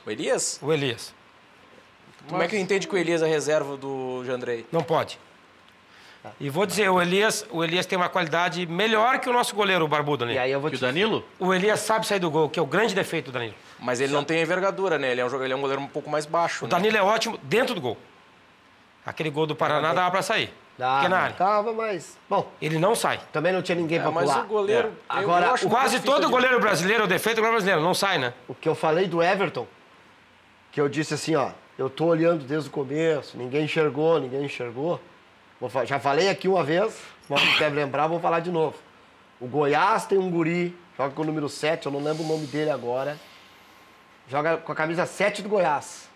O Elias? O Elias. Como é que entende que o Elias é reserva do Jandrei? Não pode. E vou dizer, o Elias tem uma qualidade melhor que o nosso goleiro, o Barbudo, E né? aí eu vou Que o te Danilo? O Elias sabe sair do gol, que é o grande defeito do Danilo. Mas ele não tem envergadura, né? Ele é um goleiro um pouco mais baixo. O né? Danilo é ótimo dentro do gol. Aquele gol do Paraná dava pra sair. Pequena área. Tava, mas... Bom, Ele não sai. também não tinha ninguém pra Mas pular. o goleiro... eu Agora, acho muito Quase difícil todo de- goleiro brasileiro, o defeito do goleiro brasileiro, não sai, né? O que eu falei do Everton, que eu disse assim, ó, eu tô olhando desde o começo, ninguém enxergou. Já falei aqui uma vez, mas não deve lembrar, vou falar de novo. O Goiás tem um guri, joga com o número 7, eu não lembro o nome dele agora. Joga com a camisa 7 do Goiás.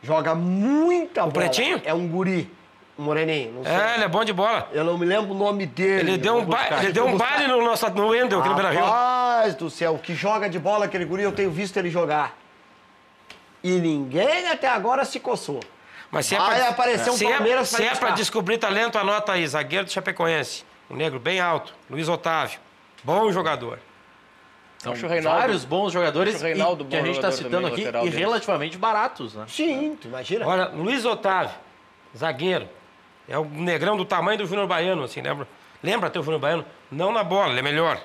Joga muita bola. pretinho? É um guri, um moreninho, não sei. É, ele é bom de bola. Eu não me lembro o nome dele. Ele deu eu um, vou buscar. ele deu um baile no Wendel, aqui no Beira-Rio. Rapaz do céu, que joga de bola aquele guri, eu tenho visto ele jogar. E ninguém até agora se coçou. Mas se é Vai pra, aparecer um se Palmeiras se pra é pra buscar. descobrir talento, anota aí. Zagueiro do Chapecoense. Um negro bem alto. Luiz Otávio. Bom jogador. São Acho o Reinaldo- vários bons jogadores acho o Reinaldo e, que a bom gente está jogador citando também, aqui lateral e deles. relativamente baratos, né? Sim, tu imagina? Olha, Luiz Otávio, zagueiro. É um negrão do tamanho do Júnior Baiano, assim, lembra? Lembra até o Júnior Baiano? Não na bola, ele é melhor.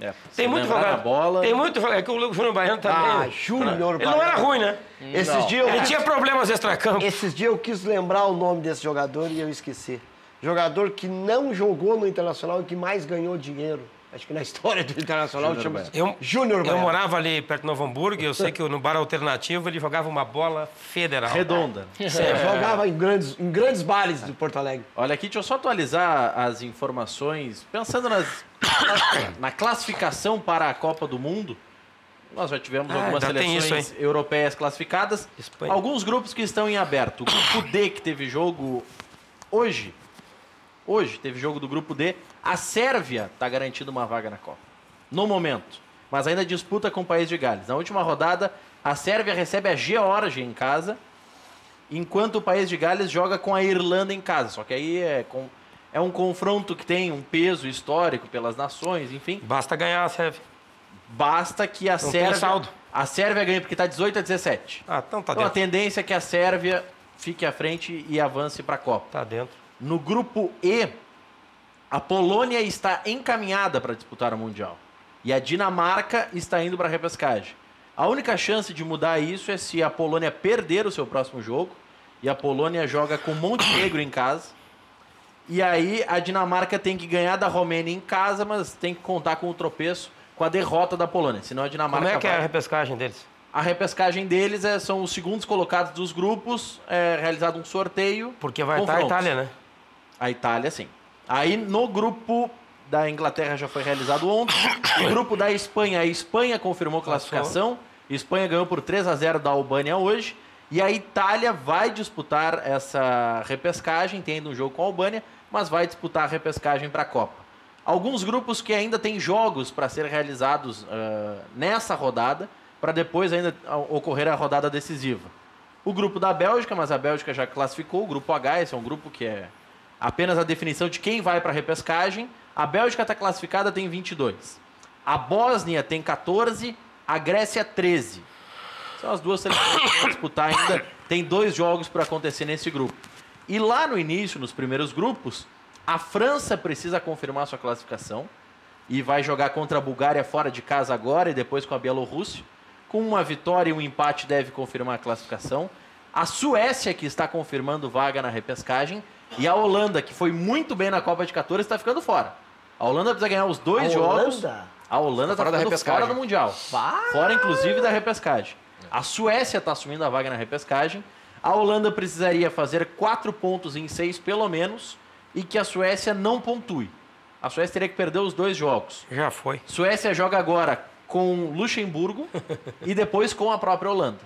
É, Tem se muito lembrar jogador. na bola. Tem muito jogador. É que o Júnior Baiano também. Ah, Júnior Ele não era ruim, né? Esses dias Ele tinha problemas extracampo. Esses dias eu quis lembrar o nome desse jogador e eu esqueci. Jogador que não jogou no Internacional e que mais ganhou dinheiro. Acho que na história do Internacional chama Júnior Eu Baiano. morava ali perto de Novo Hamburgo e eu sei que no bar alternativo ele jogava uma bola federal. Redonda. Jogava em grandes bares de Porto Alegre. Olha aqui, deixa eu só atualizar as informações. Pensando na classificação para a Copa do Mundo, nós já tivemos algumas ainda tem seleções isso, europeias classificadas. Espanha. Alguns grupos que estão em aberto. O grupo D, que teve jogo hoje. Hoje teve jogo do grupo D. A Sérvia está garantindo uma vaga na Copa. No momento. Mas ainda disputa com o País de Gales. Na última rodada, a Sérvia recebe a Geórgia em casa, enquanto o País de Gales joga com a Irlanda em casa. Só que aí é um confronto que tem um peso histórico pelas nações, enfim. Basta ganhar a Sérvia. Basta que a tem Sérvia... saldo. A Sérvia ganhe, porque está 18-17. Ah, então tá Então a dentro. tendência é que a Sérvia fique à frente e avance para a Copa. Tá dentro. No grupo E, a Polônia está encaminhada para disputar o Mundial. E a Dinamarca está indo para a repescagem. A única chance de mudar isso é se a Polônia perder o seu próximo jogo. E a Polônia joga com Montenegro em casa. E aí a Dinamarca tem que ganhar da Romênia em casa, mas tem que contar com o tropeço, com a derrota da Polônia. Senão a Dinamarca Como é que é a vai. repescagem deles? A repescagem deles são os segundos colocados dos grupos, realizado um sorteio. Porque vai estar a confrontos. Itália, né? A Itália, sim. Aí no grupo da Inglaterra já foi realizado ontem. O grupo da Espanha, a Espanha confirmou classificação. Espanha ganhou por 3-0 da Albânia hoje. E a Itália vai disputar essa repescagem, tem ainda um jogo com a Albânia, mas vai disputar a repescagem para a Copa. Alguns grupos que ainda têm jogos para ser realizados nessa rodada, para depois ainda ocorrer a rodada decisiva. O grupo da Bélgica, mas a Bélgica já classificou. O grupo H, esse é um grupo que é apenas a definição de quem vai para a repescagem. A Bélgica está classificada, tem 22. A Bósnia tem 14, a Grécia 13. São as duas seleções que vão disputar ainda. Tem 2 jogos para acontecer nesse grupo. E lá no início, nos primeiros grupos, a França precisa confirmar sua classificação e vai jogar contra a Bulgária fora de casa agora e depois com a Bielorrússia. Com uma vitória e um empate deve confirmar a classificação. A Suécia, que está confirmando vaga na repescagem. E a Holanda, que foi muito bem na Copa de 14, está ficando fora. A Holanda precisa ganhar os 2 jogos. A Holanda está ficando fora do Mundial. Fora, inclusive, da repescagem. A Suécia está assumindo a vaga na repescagem. A Holanda precisaria fazer 4 pontos em 6, pelo menos, e que a Suécia não pontue. A Suécia teria que perder os 2 jogos. Já foi. Suécia joga agora com Luxemburgo e depois com a própria Holanda.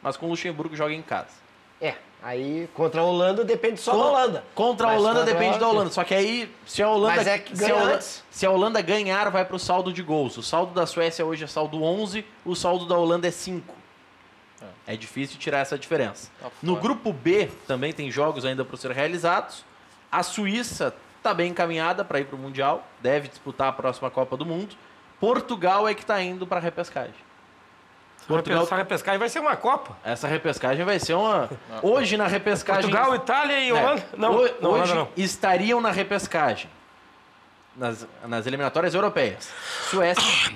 Mas com Luxemburgo joga em casa. Aí contra a Holanda depende só da Holanda. Contra a Holanda depende da Holanda. Só que aí, se a Holanda, se a Holanda ganhar, vai para o saldo de gols. O saldo da Suécia hoje é saldo 11, o saldo da Holanda é 5. É difícil tirar essa diferença. No grupo B também tem jogos ainda para ser realizados. A Suíça está bem encaminhada para ir para o Mundial, deve disputar a próxima Copa do Mundo. Portugal é que está indo para a repescagem. Essa repescagem vai ser uma Copa. Essa repescagem vai ser uma... Hoje na repescagem... Portugal, Itália e Holanda? Hoje estariam na repescagem. Nas eliminatórias europeias. Suécia.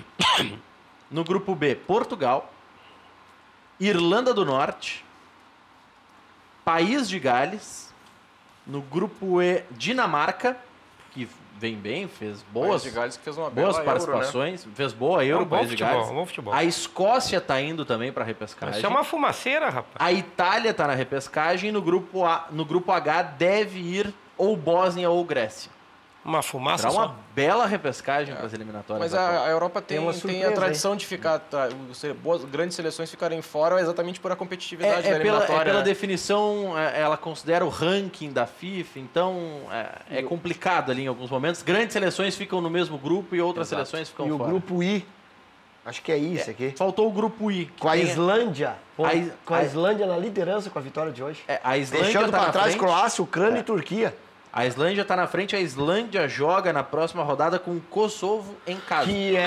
No grupo B, Portugal. Irlanda do Norte. País de Gales. No grupo E, Dinamarca, que vem bem, fez boas participações, Euro, né? Fez boa Euro, País de Gales. Bom futebol. A Escócia está indo também para a repescagem. Isso é uma fumaceira, rapaz. A Itália está na repescagem e no grupo H deve ir ou Bósnia ou Grécia. Uma fumaça Será só. uma bela repescagem para as eliminatórias. Mas a Europa tem a tradição de ficar... grandes seleções ficarem fora exatamente por a competitividade da eliminatória. Pela definição, ela considera o ranking da FIFA, então é complicado ali em alguns momentos. Grandes seleções ficam no mesmo grupo e outras seleções ficam fora. E o grupo I, acho que é isso aqui. Faltou o grupo I. Com a Islândia. Com a Islândia na liderança com a vitória de hoje. A Islândia deixando para trás Croácia, Ucrânia e Turquia. A Islândia está na frente, a Islândia joga na próxima rodada com o Kosovo em casa. Que é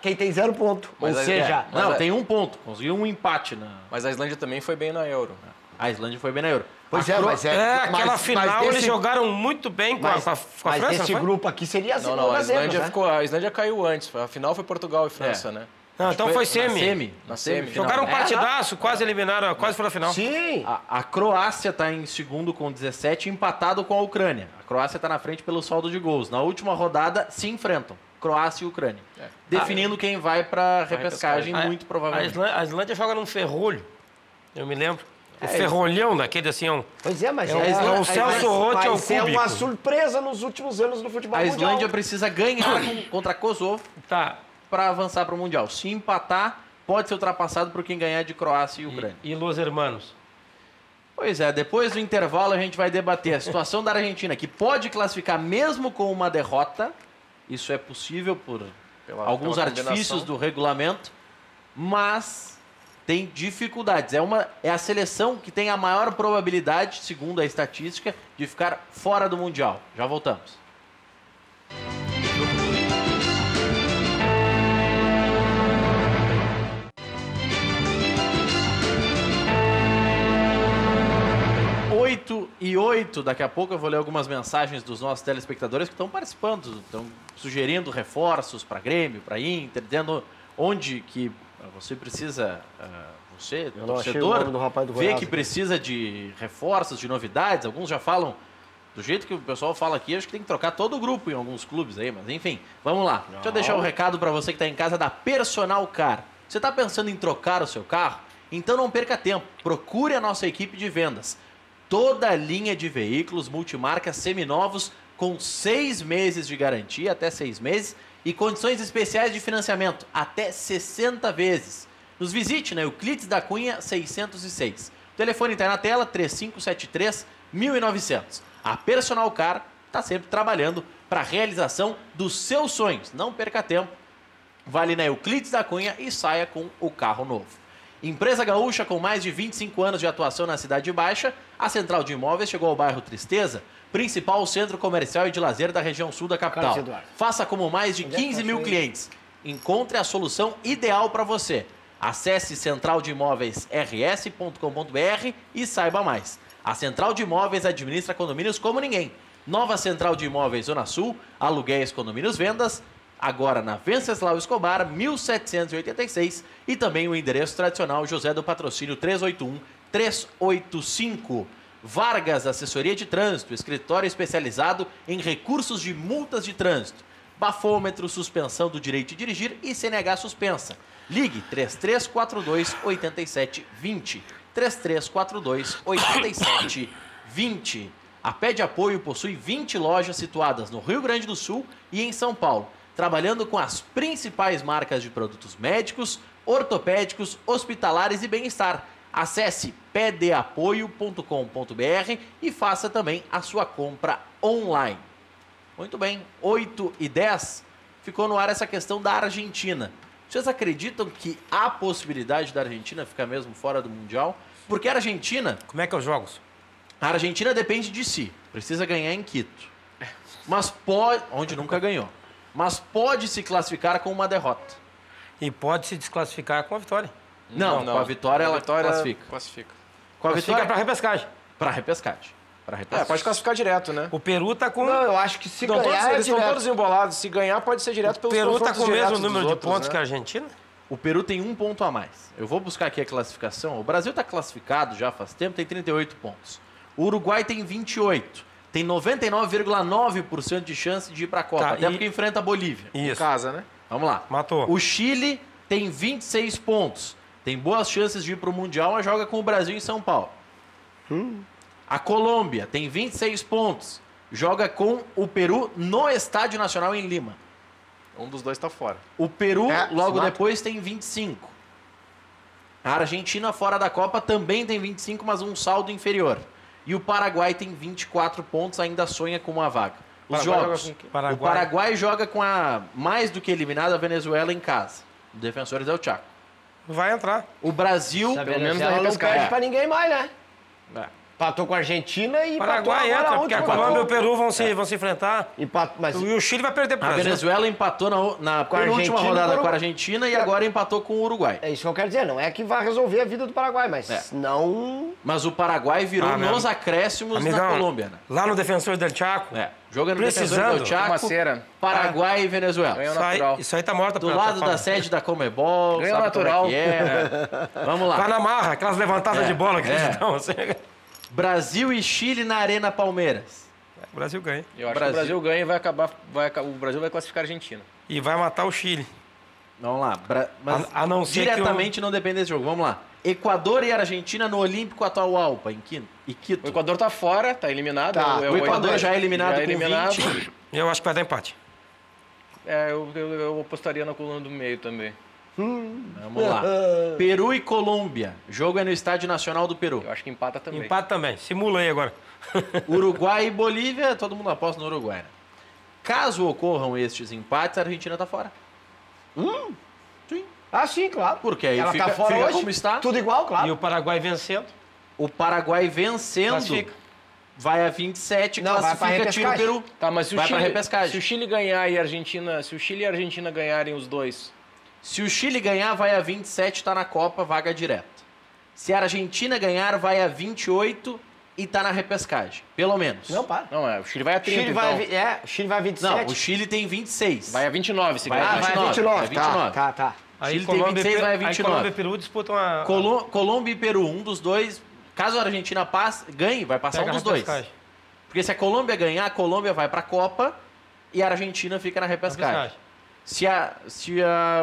quem tem 0 ponto. Ou seja... tem 1 ponto, conseguiu um empate. Mas a Islândia também foi bem na Euro. A Islândia foi bem na Euro. Pois aquela final eles jogaram muito bem com a França. Mas esse grupo aqui seria a segunda a Islândia caiu antes. A final foi Portugal e França, né? Não, então foi semi. Na semi. Jogaram um partidaço, quase eliminaram, quase foi na final. Sim. A Croácia está em segundo com 17, empatado com a Ucrânia. A Croácia está na frente pelo saldo de gols. Na última rodada, se enfrentam. Croácia e Ucrânia. Definindo quem vai para a repescagem, muito provavelmente. A Islândia joga num ferrolho, eu me lembro. O ferrolhão daquele assim, Pois é, mas o Celso Roth é o cúbico. É uma surpresa nos últimos anos no futebol mundial. A Islândia precisa ganhar contra Kosovo para avançar para o Mundial. Se empatar, pode ser ultrapassado por quem ganhar de Croácia e Ucrânia. E Los Hermanos? Pois é, depois do intervalo a gente vai debater a situação da Argentina, que pode classificar mesmo com uma derrota. Isso é possível por alguns artifícios do regulamento, mas tem dificuldades. É a seleção que tem a maior probabilidade, segundo a estatística, de ficar fora do Mundial. Já voltamos. E 8, daqui a pouco eu vou ler algumas mensagens dos nossos telespectadores que estão participando, estão sugerindo reforços para Grêmio, para Inter, dizendo onde que você precisa, você, torcedor, vê que precisa de reforços, de novidades. Alguns já falam, do jeito que o pessoal fala aqui, acho que tem que trocar todo o grupo em alguns clubes aí, mas enfim, vamos lá. Deixa eu deixar um recado para você que está em casa da Personal Car. Você está pensando em trocar o seu carro? Então não perca tempo, procure a nossa equipe de vendas. Toda a linha de veículos multimarcas seminovos com 6 meses de garantia, até 6 meses, e condições especiais de financiamento, até 60 vezes. Nos visite na Euclides da Cunha 606. O telefone está na tela, 3573-1900. A Personal Car está sempre trabalhando para a realização dos seus sonhos. Não perca tempo. Vale na Euclides da Cunha e saia com o carro novo. Empresa gaúcha com mais de 25 anos de atuação na Cidade Baixa, a Central de Imóveis chegou ao bairro Tristeza, principal centro comercial e de lazer da região sul da capital. Faça como mais de 15 mil clientes. Encontre a solução ideal para você. Acesse centraldeimóveisrs.com.br e saiba mais. A Central de Imóveis administra condomínios como ninguém. Nova Central de Imóveis Zona Sul, aluguéis, condomínios, vendas, agora na Venceslau Escobar, 1786, e também o endereço tradicional José do Patrocínio 381-385. Vargas, assessoria de trânsito, escritório especializado em recursos de multas de trânsito, bafômetro, suspensão do direito de dirigir e CNH suspensa. Ligue 3342-8720. 3342-8720. A Pé de Apoio possui 20 lojas situadas no Rio Grande do Sul e em São Paulo, trabalhando com as principais marcas de produtos médicos, ortopédicos, hospitalares e bem-estar. Acesse pedeapoio.com.br e faça também a sua compra online. Muito bem, 8h10, ficou no ar essa questão da Argentina. Vocês acreditam que há possibilidade da Argentina ficar mesmo fora do Mundial? Porque a Argentina... Como é que é os jogos? A Argentina depende de si. Precisa ganhar em Quito. Mas pode... Onde nunca ganhou. Mas pode se classificar com uma derrota. E pode se desclassificar com a vitória. Não, com a vitória ela classifica. Com a vitória para repescagem. Para repescagem. Pode classificar direto, né? O Peru tá com... Não, eu acho que se ganhar eles estão todos embolados. Se ganhar, pode ser direto pelos confrontos diretos. O Peru tá com o mesmo número de pontos, né, que a Argentina? O Peru tem 1 ponto a mais. Eu vou buscar aqui a classificação. O Brasil está classificado já faz tempo, tem 38 pontos. O Uruguai tem 28. Tem 99,9% de chance de ir para a Copa. Até porque enfrenta a Bolívia. Isso. Em casa, né? Vamos lá. Matou. O Chile tem 26 pontos. Tem boas chances de ir para o Mundial, mas joga com o Brasil em São Paulo. A Colômbia tem 26 pontos. Joga com o Peru no Estádio Nacional em Lima. Um dos dois está fora. O Peru, logo depois, tem 25. A Argentina, fora da Copa, também tem 25, mas um saldo inferior. E o Paraguai tem 24 pontos, ainda sonha com uma vaga. Os jogos. O Paraguai joga com a mais do que eliminada Venezuela em casa. O Defensores del Chaco. Vai entrar. O Brasil... Pelo menos não perde para ninguém mais, né? Empatou com a Argentina e Paraguai entra, porque a Colômbia e o Peru vão se enfrentar. E o Chile vai perder para o Brasil. A Venezuela empatou na penúltima rodada com a Argentina e agora empatou com o Uruguai. É isso que eu quero dizer. Não é que vai resolver a vida do Paraguai, mas não... Mas o Paraguai virou nos acréscimos na Colômbia. Né? Lá no Defensor del Chaco. Jogando no Defensor del Chaco, Paraguai e Venezuela. Isso aí tá morto. Do lado da sede da Comebol. Ganho natural. Vamos lá. Vai na marra, aquelas levantadas de bola que eles dão. Assim. Brasil e Chile na Arena Palmeiras. O Brasil ganha. Eu acho que o Brasil ganha e vai acabar. O Brasil vai classificar a Argentina. E vai matar o Chile. Vamos lá. Mas a não ser diretamente não depende desse jogo. Vamos lá. Equador e Argentina no Olímpico Atahualpa, em Quito. O Equador tá fora, tá eliminado. O Equador já é eliminado com 20. Eu acho que vai dar empate. Eu apostaria na coluna do meio também. Vamos lá. Peru e Colômbia. Jogo é no Estádio Nacional do Peru. Eu acho que empata também. Empata também. Simula aí agora. Uruguai e Bolívia, todo mundo aposta no Uruguai. Né? Caso ocorram estes empates, a Argentina tá fora. Sim. Sim, claro. Porque aí ela fica, tá fora fica hoje, como está. Tudo igual, claro. E o Paraguai vencendo. O Paraguai vencendo classifica. Vai a 27, classifica, tira o Peru. Tá, mas se vai para repescagem. Se o Chile ganhar e a Argentina, se o Chile e a Argentina ganharem os dois. Se o Chile ganhar, vai a 27, tá na Copa, vaga direta. Se a Argentina ganhar, vai a 28 e tá na repescagem. Pelo menos. Não, para. Não, o Chile vai a 30, o Chile vai a 27. Não, o Chile tem 26. Vai a 29, se ganhar. Vai a 29. Tá. Aí Chile tem 26, vai a 29. Aí Colômbia e Peru disputam a... Colômbia e Peru, um dos dois. Caso a Argentina ganhe, vai passar um dos dois. Porque se a Colômbia ganhar, a Colômbia vai pra Copa e a Argentina fica na repescagem. Se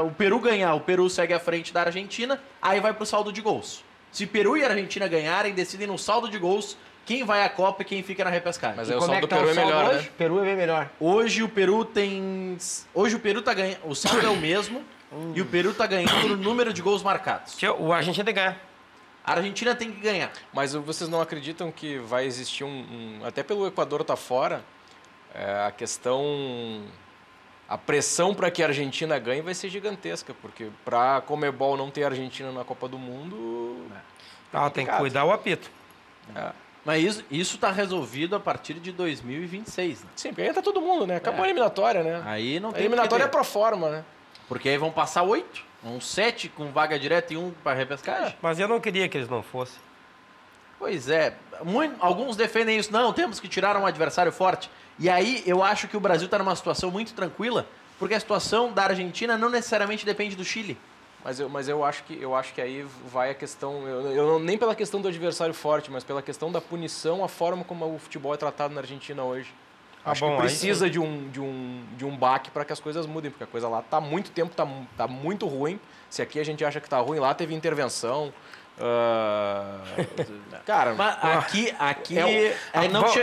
o Peru ganhar, o Peru segue à frente da Argentina, aí vai pro saldo de gols. Se Peru e a Argentina ganharem, decidem no saldo de gols quem vai à Copa e quem fica na repescagem. Mas aí o saldo do Peru é melhor, hoje? né? Peru é bem melhor. Hoje o Peru tem... Hoje o Peru tá ganhando... O saldo é o mesmo e o Peru tá ganhando no número de gols marcados. O Argentina tem que ganhar. A Argentina tem que ganhar. Mas vocês não acreditam que vai existir até pelo Equador tá fora, a questão... A pressão para que a Argentina ganhe vai ser gigantesca, porque para a Conmebol não ter a Argentina na Copa do Mundo... tem que cuidar o apito. Mas isso está resolvido a partir de 2026. Né? Sim, porque aí entra todo mundo, né? Acabou a eliminatória, né? Aí não tem a eliminatória é pro forma, né? Porque aí vão passar 8, 7 com vaga direta e 1 para repescagem. Mas eu não queria que eles não fossem. Pois é. Alguns defendem isso. Não, temos que tirar um adversário forte. E aí eu acho que o Brasil está numa situação muito tranquila, porque a situação da Argentina não necessariamente depende do Chile. Mas eu acho que aí vai a questão, nem pela questão do adversário forte, mas pela questão da punição, a forma como o futebol é tratado na Argentina hoje. Acho que precisa de um baque para que as coisas mudem, porque a coisa lá está há muito tempo, tá muito ruim. Se aqui a gente acha que está ruim, lá teve intervenção. Cara, mas aqui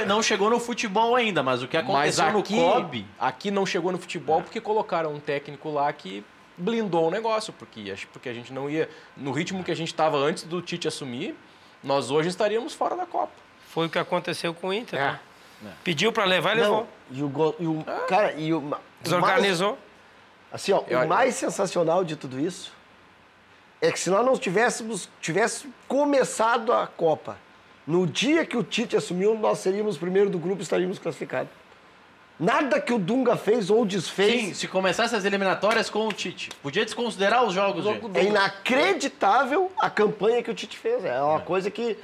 não chegou no futebol ainda, mas o que aconteceu no COB... Aqui não chegou no futebol porque colocaram um técnico lá que blindou o negócio, porque a gente não ia... No ritmo que a gente estava antes do Tite assumir, nós hoje estaríamos fora da Copa. Foi o que aconteceu com o Inter. Né? Pediu para levar e levou. Desorganizou. Assim, o mais sensacional de tudo isso é que se nós não tivéssemos começado a Copa, no dia que o Tite assumiu, nós seríamos primeiro do grupo e estaríamos classificados. Nada que o Dunga fez ou desfez... Sim, se começasse as eliminatórias com o Tite. Podia desconsiderar os jogos. É inacreditável a campanha que o Tite fez. É uma coisa que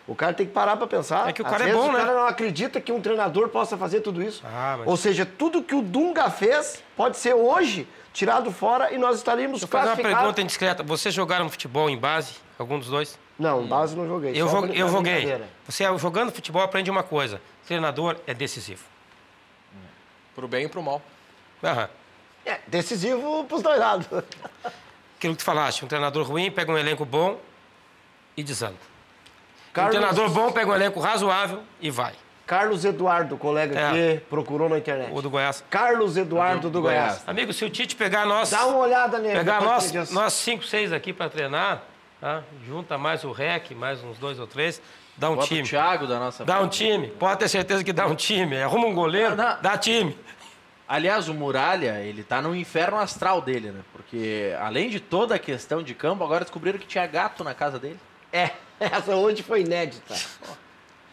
o cara tem que parar para pensar. É que o cara é bom, né? O cara não acredita que um treinador possa fazer tudo isso. Ou seja, tudo que o Dunga fez pode ser hoje tirado fora e nós estaríamos classificados. Vou fazer uma pergunta indiscreta. Vocês jogaram futebol em base? Algum dos dois? Não, base não joguei. Eu joguei. Você jogando futebol aprende uma coisa. Treinador é decisivo. Pro bem e pro mal. Decisivo pros dois lados. Aquilo que tu falaste, um treinador ruim pega um elenco bom e desanda. Um treinador bom pega um elenco razoável e vai. Carlos Eduardo, colega que procurou na internet. O do Goiás. Carlos Eduardo do Goiás. Amigo, se o Tite pegar nós... Dá uma olhada nele. Pegar nós 5, 6 aqui para treinar, junta mais o REC, mais uns 2 ou 3... Dá um time. O Thiago da nossa... Dá um time. Pode ter certeza que dá um time. Arruma um goleiro, dá time. Aliás, o Muralha, ele tá no inferno astral dele, né? Porque, além de toda a questão de campo, agora descobriram que tinha gato na casa dele. Essa hoje foi inédita.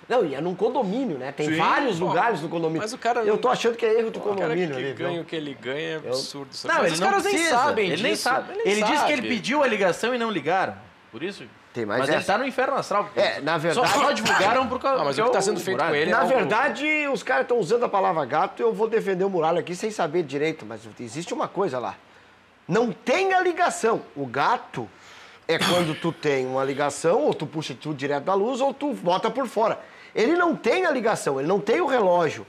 Não, e é num condomínio, né? Tem vários lugares no condomínio. Mas o cara... Eu tô achando que é erro do condomínio. O cara que ganha o que ele ganha é absurdo. Não, os caras nem sabem disso. Ele nem sabe. Ele disse que ele pediu a ligação e não ligaram. Por isso... Mas ele tá no inferno astral. Na verdade... Só divulgaram por causa... mas o que tá sendo feito com ele... Na verdade, os caras estão usando a palavra gato e eu vou defender o Muralha aqui sem saber direito, mas existe uma coisa lá. Não tem a ligação. O gato é quando tu tem uma ligação, ou tu puxa tudo direto da luz, ou tu bota por fora. Ele não tem a ligação, ele não tem o relógio.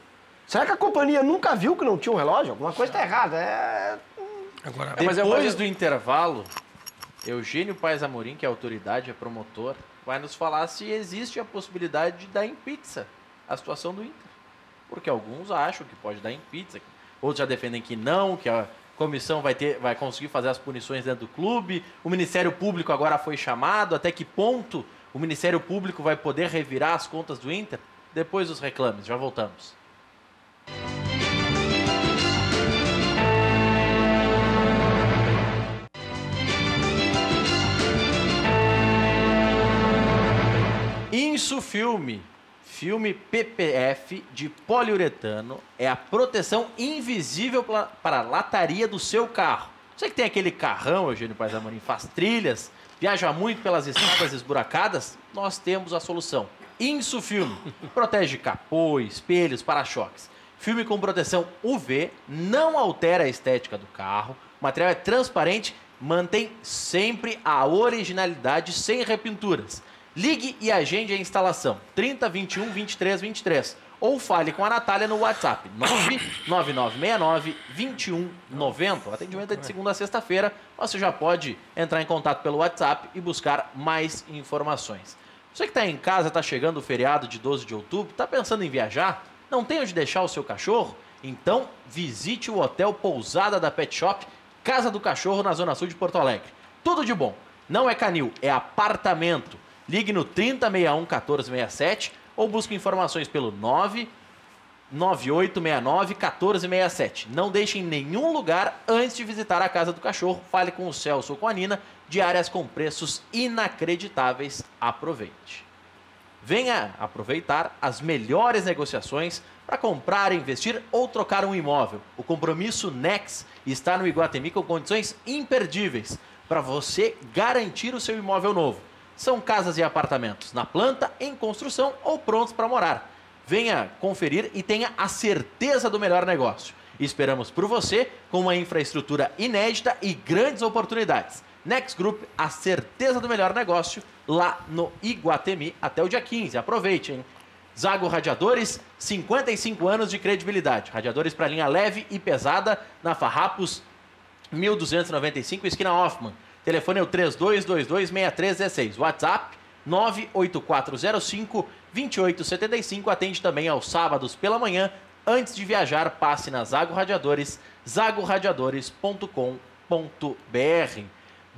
Será que a companhia nunca viu que não tinha um relógio? Alguma coisa tá errada. Agora, depois do intervalo... Eugênio Paes Amorim, que é autoridade, é promotor, vai nos falar se existe a possibilidade de dar em pizza a situação do Inter. Porque alguns acham que pode dar em pizza, outros já defendem que não, que a comissão vai conseguir fazer as punições dentro do clube. O Ministério Público agora foi chamado. Até que ponto o Ministério Público vai poder revirar as contas do Inter? Depois dos reclames. Já voltamos. Insufilme, filme PPF de poliuretano, é a proteção invisível para a lataria do seu carro. Você que tem aquele carrão, Eugênio Paes Amorim, faz trilhas, viaja muito pelas estradas esburacadas, nós temos a solução. Insufilme, protege capô, espelhos, para-choques. Filme com proteção UV, não altera a estética do carro, o material é transparente, mantém sempre a originalidade sem repinturas. Ligue e agende a instalação 30 21 23 23 ou fale com a Natália no WhatsApp 99969 2190. O atendimento é de segunda a sexta-feira. Você já pode entrar em contato pelo WhatsApp e buscar mais informações. Você que está em casa, está chegando o feriado de 12 de outubro, está pensando em viajar? Não tem onde deixar o seu cachorro? Então visite o Hotel Pousada da Pet Shop, Casa do Cachorro, na Zona Sul de Porto Alegre. Tudo de bom. Não é canil, é apartamento. Ligue no 3061 1467 ou busque informações pelo 999 9869-1467. Não deixe em nenhum lugar antes de visitar a Casa do Cachorro. Fale com o Celso ou com a Nina. Diárias com preços inacreditáveis. Aproveite. Venha aproveitar as melhores negociações para comprar, investir ou trocar um imóvel. O compromisso Nex está no Iguatemi com condições imperdíveis para você garantir o seu imóvel novo. São casas e apartamentos na planta, em construção ou prontos para morar. Venha conferir e tenha a certeza do melhor negócio. Esperamos por você com uma infraestrutura inédita e grandes oportunidades. Next Group, a certeza do melhor negócio lá no Iguatemi até o dia 15. Aproveite, hein? Zago Radiadores, 55 anos de credibilidade. Radiadores para linha leve e pesada na Farrapos 1295, esquina Hoffman. Telefone é o 3222-6316. WhatsApp 98405-2875. Atende também aos sábados pela manhã. Antes de viajar, passe na Zago Radiadores, zagoradiadores.com.br.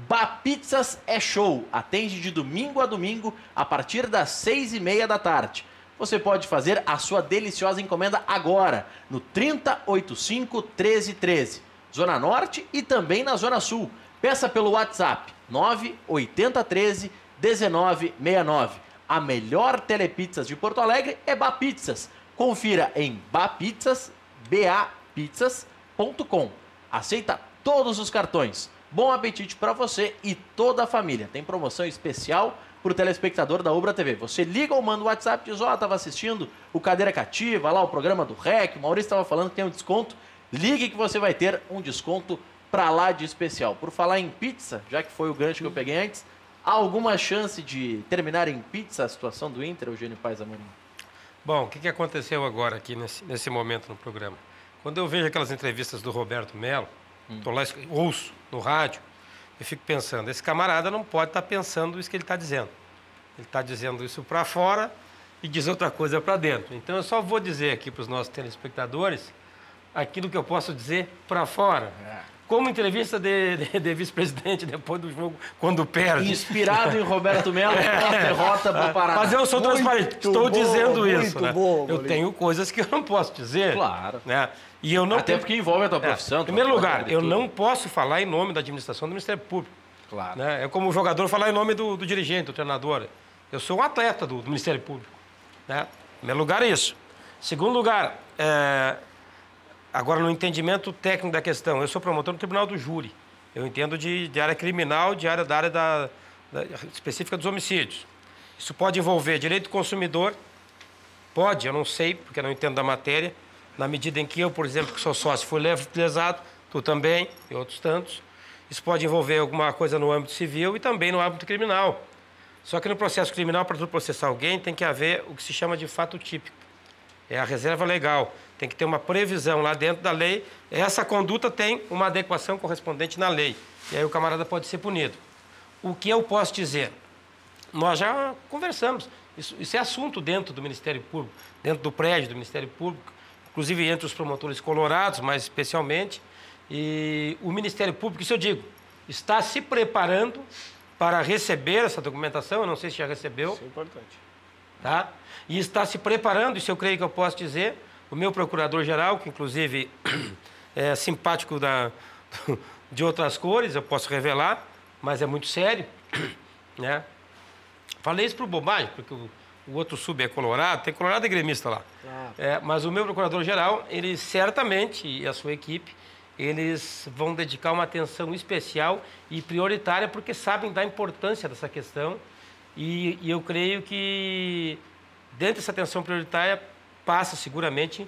Bá Pizzas é show. Atende de domingo a domingo a partir das 6h30 da tarde. Você pode fazer a sua deliciosa encomenda agora no 3085-1313. Zona Norte e também na Zona Sul. Peça pelo WhatsApp 98013-1969. A melhor telepizzas de Porto Alegre é Bá Pizzas. Confira em bapizzas.com. Aceita todos os cartões. Bom apetite para você e toda a família. Tem promoção especial para o telespectador da Ubra TV. Você liga ou manda o WhatsApp e diz, estava assistindo o Cadeira Cativa, lá o programa do REC, o Maurício estava falando que tem um desconto. Ligue que você vai ter um desconto para lá de especial. Por falar em pizza, já que foi o gancho que eu peguei antes, há alguma chance de terminar em pizza a situação do Inter, Eugênio Paes Amorim? Bom, o que aconteceu agora aqui nesse momento no programa? Quando eu vejo aquelas entrevistas do Roberto Melo, estou lá, ouço no rádio, eu fico pensando, esse camarada não pode estar pensando isso que ele está dizendo. Ele está dizendo isso para fora e diz outra coisa para dentro. Então eu só vou dizer aqui para os nossos telespectadores aquilo que eu posso dizer para fora. Como entrevista de vice-presidente depois do jogo, quando perde. Inspirado em Roberto Melo, derrota para o Paraná. Mas eu sou transparente, estou dizendo isso. Né? Bom, eu tenho coisas que eu não posso dizer. Claro. Né? E eu não Até porque envolve a tua profissão. Em primeiro lugar, eu não posso falar em nome da administração do Ministério Público. Claro. Né? É como o jogador falar em nome do dirigente, do treinador. Eu sou um atleta do Ministério Público. Né? Em primeiro lugar, isso. Segundo lugar, agora no entendimento técnico da questão, eu sou promotor no Tribunal do Júri. Eu entendo de área criminal, da área específica dos homicídios. Isso pode envolver direito do consumidor, pode, eu não sei, porque eu não entendo da matéria, na medida em que eu, por exemplo, que sou sócio, fui lesado, tu também e outros tantos. Isso pode envolver alguma coisa no âmbito civil e também no âmbito criminal. Só que no processo criminal, para tu processar alguém, tem que haver o que se chama de fato típico. É a reserva legal. Tem que ter uma previsão lá dentro da lei. Essa conduta tem uma adequação correspondente na lei. E aí o camarada pode ser punido. O que eu posso dizer? Nós já conversamos. Isso é assunto dentro do Ministério Público, dentro do prédio do Ministério Público, inclusive entre os promotores colorados, mais especialmente. E o Ministério Público, isso eu digo, está se preparando para receber essa documentação. Eu não sei se já recebeu. Isso é importante. Tá? E está se preparando, isso eu creio que eu posso dizer. O meu procurador-geral, que inclusive é simpático de outras cores, eu posso revelar, mas é muito sério. Né? Falei isso por bobagem, porque o outro sub é colorado, tem colorado e gremista lá. Mas o meu procurador-geral, ele certamente, e a sua equipe, eles vão dedicar uma atenção especial e prioritária, porque sabem da importância dessa questão. E eu creio que, dentro dessa atenção prioritária, passa seguramente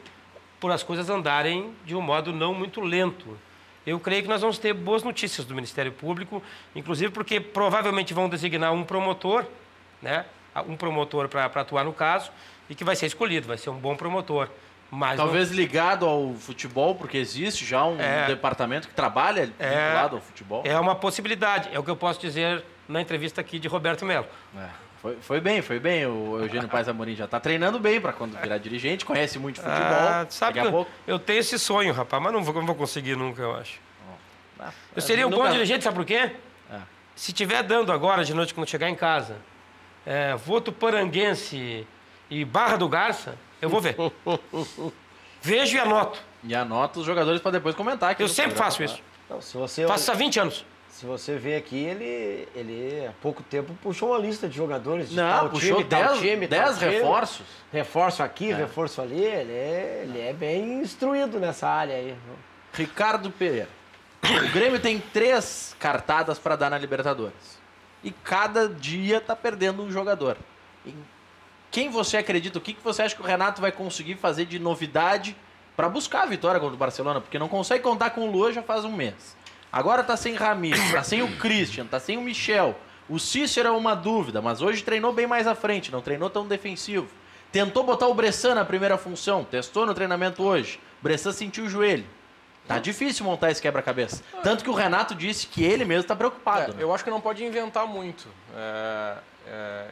por as coisas andarem de um modo não muito lento. Eu creio que nós vamos ter boas notícias do Ministério Público, inclusive porque provavelmente vão designar um promotor, né? Um promotor para atuar no caso, e que vai ser escolhido, vai ser um bom promotor. Mas talvez ligado ao futebol, porque existe já um departamento que trabalha vinculado ao futebol. É uma possibilidade, é o que eu posso dizer na entrevista aqui de Roberto Melo. Foi bem. O Eugênio Paes Amorim já está treinando bem para quando virar dirigente, conhece muito futebol. Sabe que eu tenho esse sonho, rapaz, mas não vou conseguir nunca, eu acho. Eu seria um bom dirigente, sabe por quê? Se estiver dando agora de noite, quando chegar em casa, Votuporanguense e Barra do Garça, eu vou ver. Vejo e anoto. E anota os jogadores para depois comentar aqui. Eu sempre faço isso. Não, se você, Faço há 20 anos. Se você vê aqui, ele há pouco tempo puxou uma lista de jogadores. Não, puxou 10 reforços. Reforço aqui, reforço ali. Ele é bem instruído nessa área aí. Ricardo Pereira. O Grêmio tem 3 cartadas para dar na Libertadores. E cada dia tá perdendo um jogador. E quem você acredita? O que você acha que o Renato vai conseguir fazer de novidade para buscar a vitória contra o Barcelona? Porque não consegue contar com o Luan já faz um mês. Agora tá sem Ramiro, tá sem o Christian, tá sem o Michel. O Cícero é uma dúvida, mas hoje treinou bem mais à frente, não treinou tão defensivo. Tentou botar o Bressan na primeira função, testou no treinamento hoje. Bressan sentiu o joelho. Tá difícil montar esse quebra-cabeça. Tanto que o Renato disse que ele mesmo tá preocupado. Né? Eu acho que não pode inventar muito.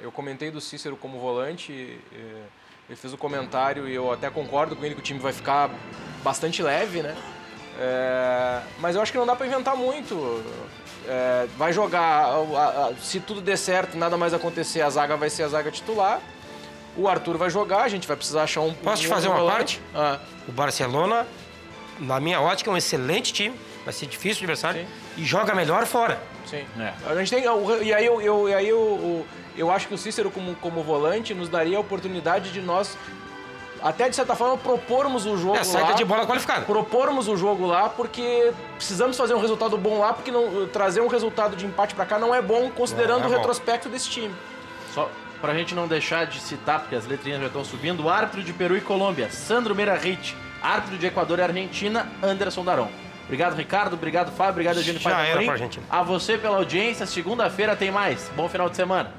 Eu comentei do Cícero como volante, ele fez o comentário e eu até concordo com ele que o time vai ficar bastante leve, né? Mas eu acho que não dá para inventar muito. Vai jogar, se tudo der certo, nada mais acontecer, a zaga vai ser a zaga titular. O Arthur vai jogar, a gente vai precisar achar um... Posso te fazer uma parte? O Barcelona, na minha ótica, é um excelente time. Vai ser difícil o adversário. Sim. E joga melhor fora. Sim. A gente tem, e aí eu acho que o Cícero como volante nos daria a oportunidade de nós, até de certa forma, propormos o jogo lá. Saída de bola qualificada. Propormos o jogo lá, porque precisamos fazer um resultado bom lá, porque trazer um resultado de empate pra cá não é bom, considerando o retrospecto desse time. Só pra gente não deixar de citar, porque as letrinhas já estão subindo, o árbitro de Peru e Colômbia, Sandro Meirahit. Árbitro de Equador e Argentina, Anderson Daron. Obrigado, Ricardo. Obrigado, Fábio. Obrigado, Eugênio Paixão. A você pela audiência. Segunda-feira tem mais. Bom final de semana.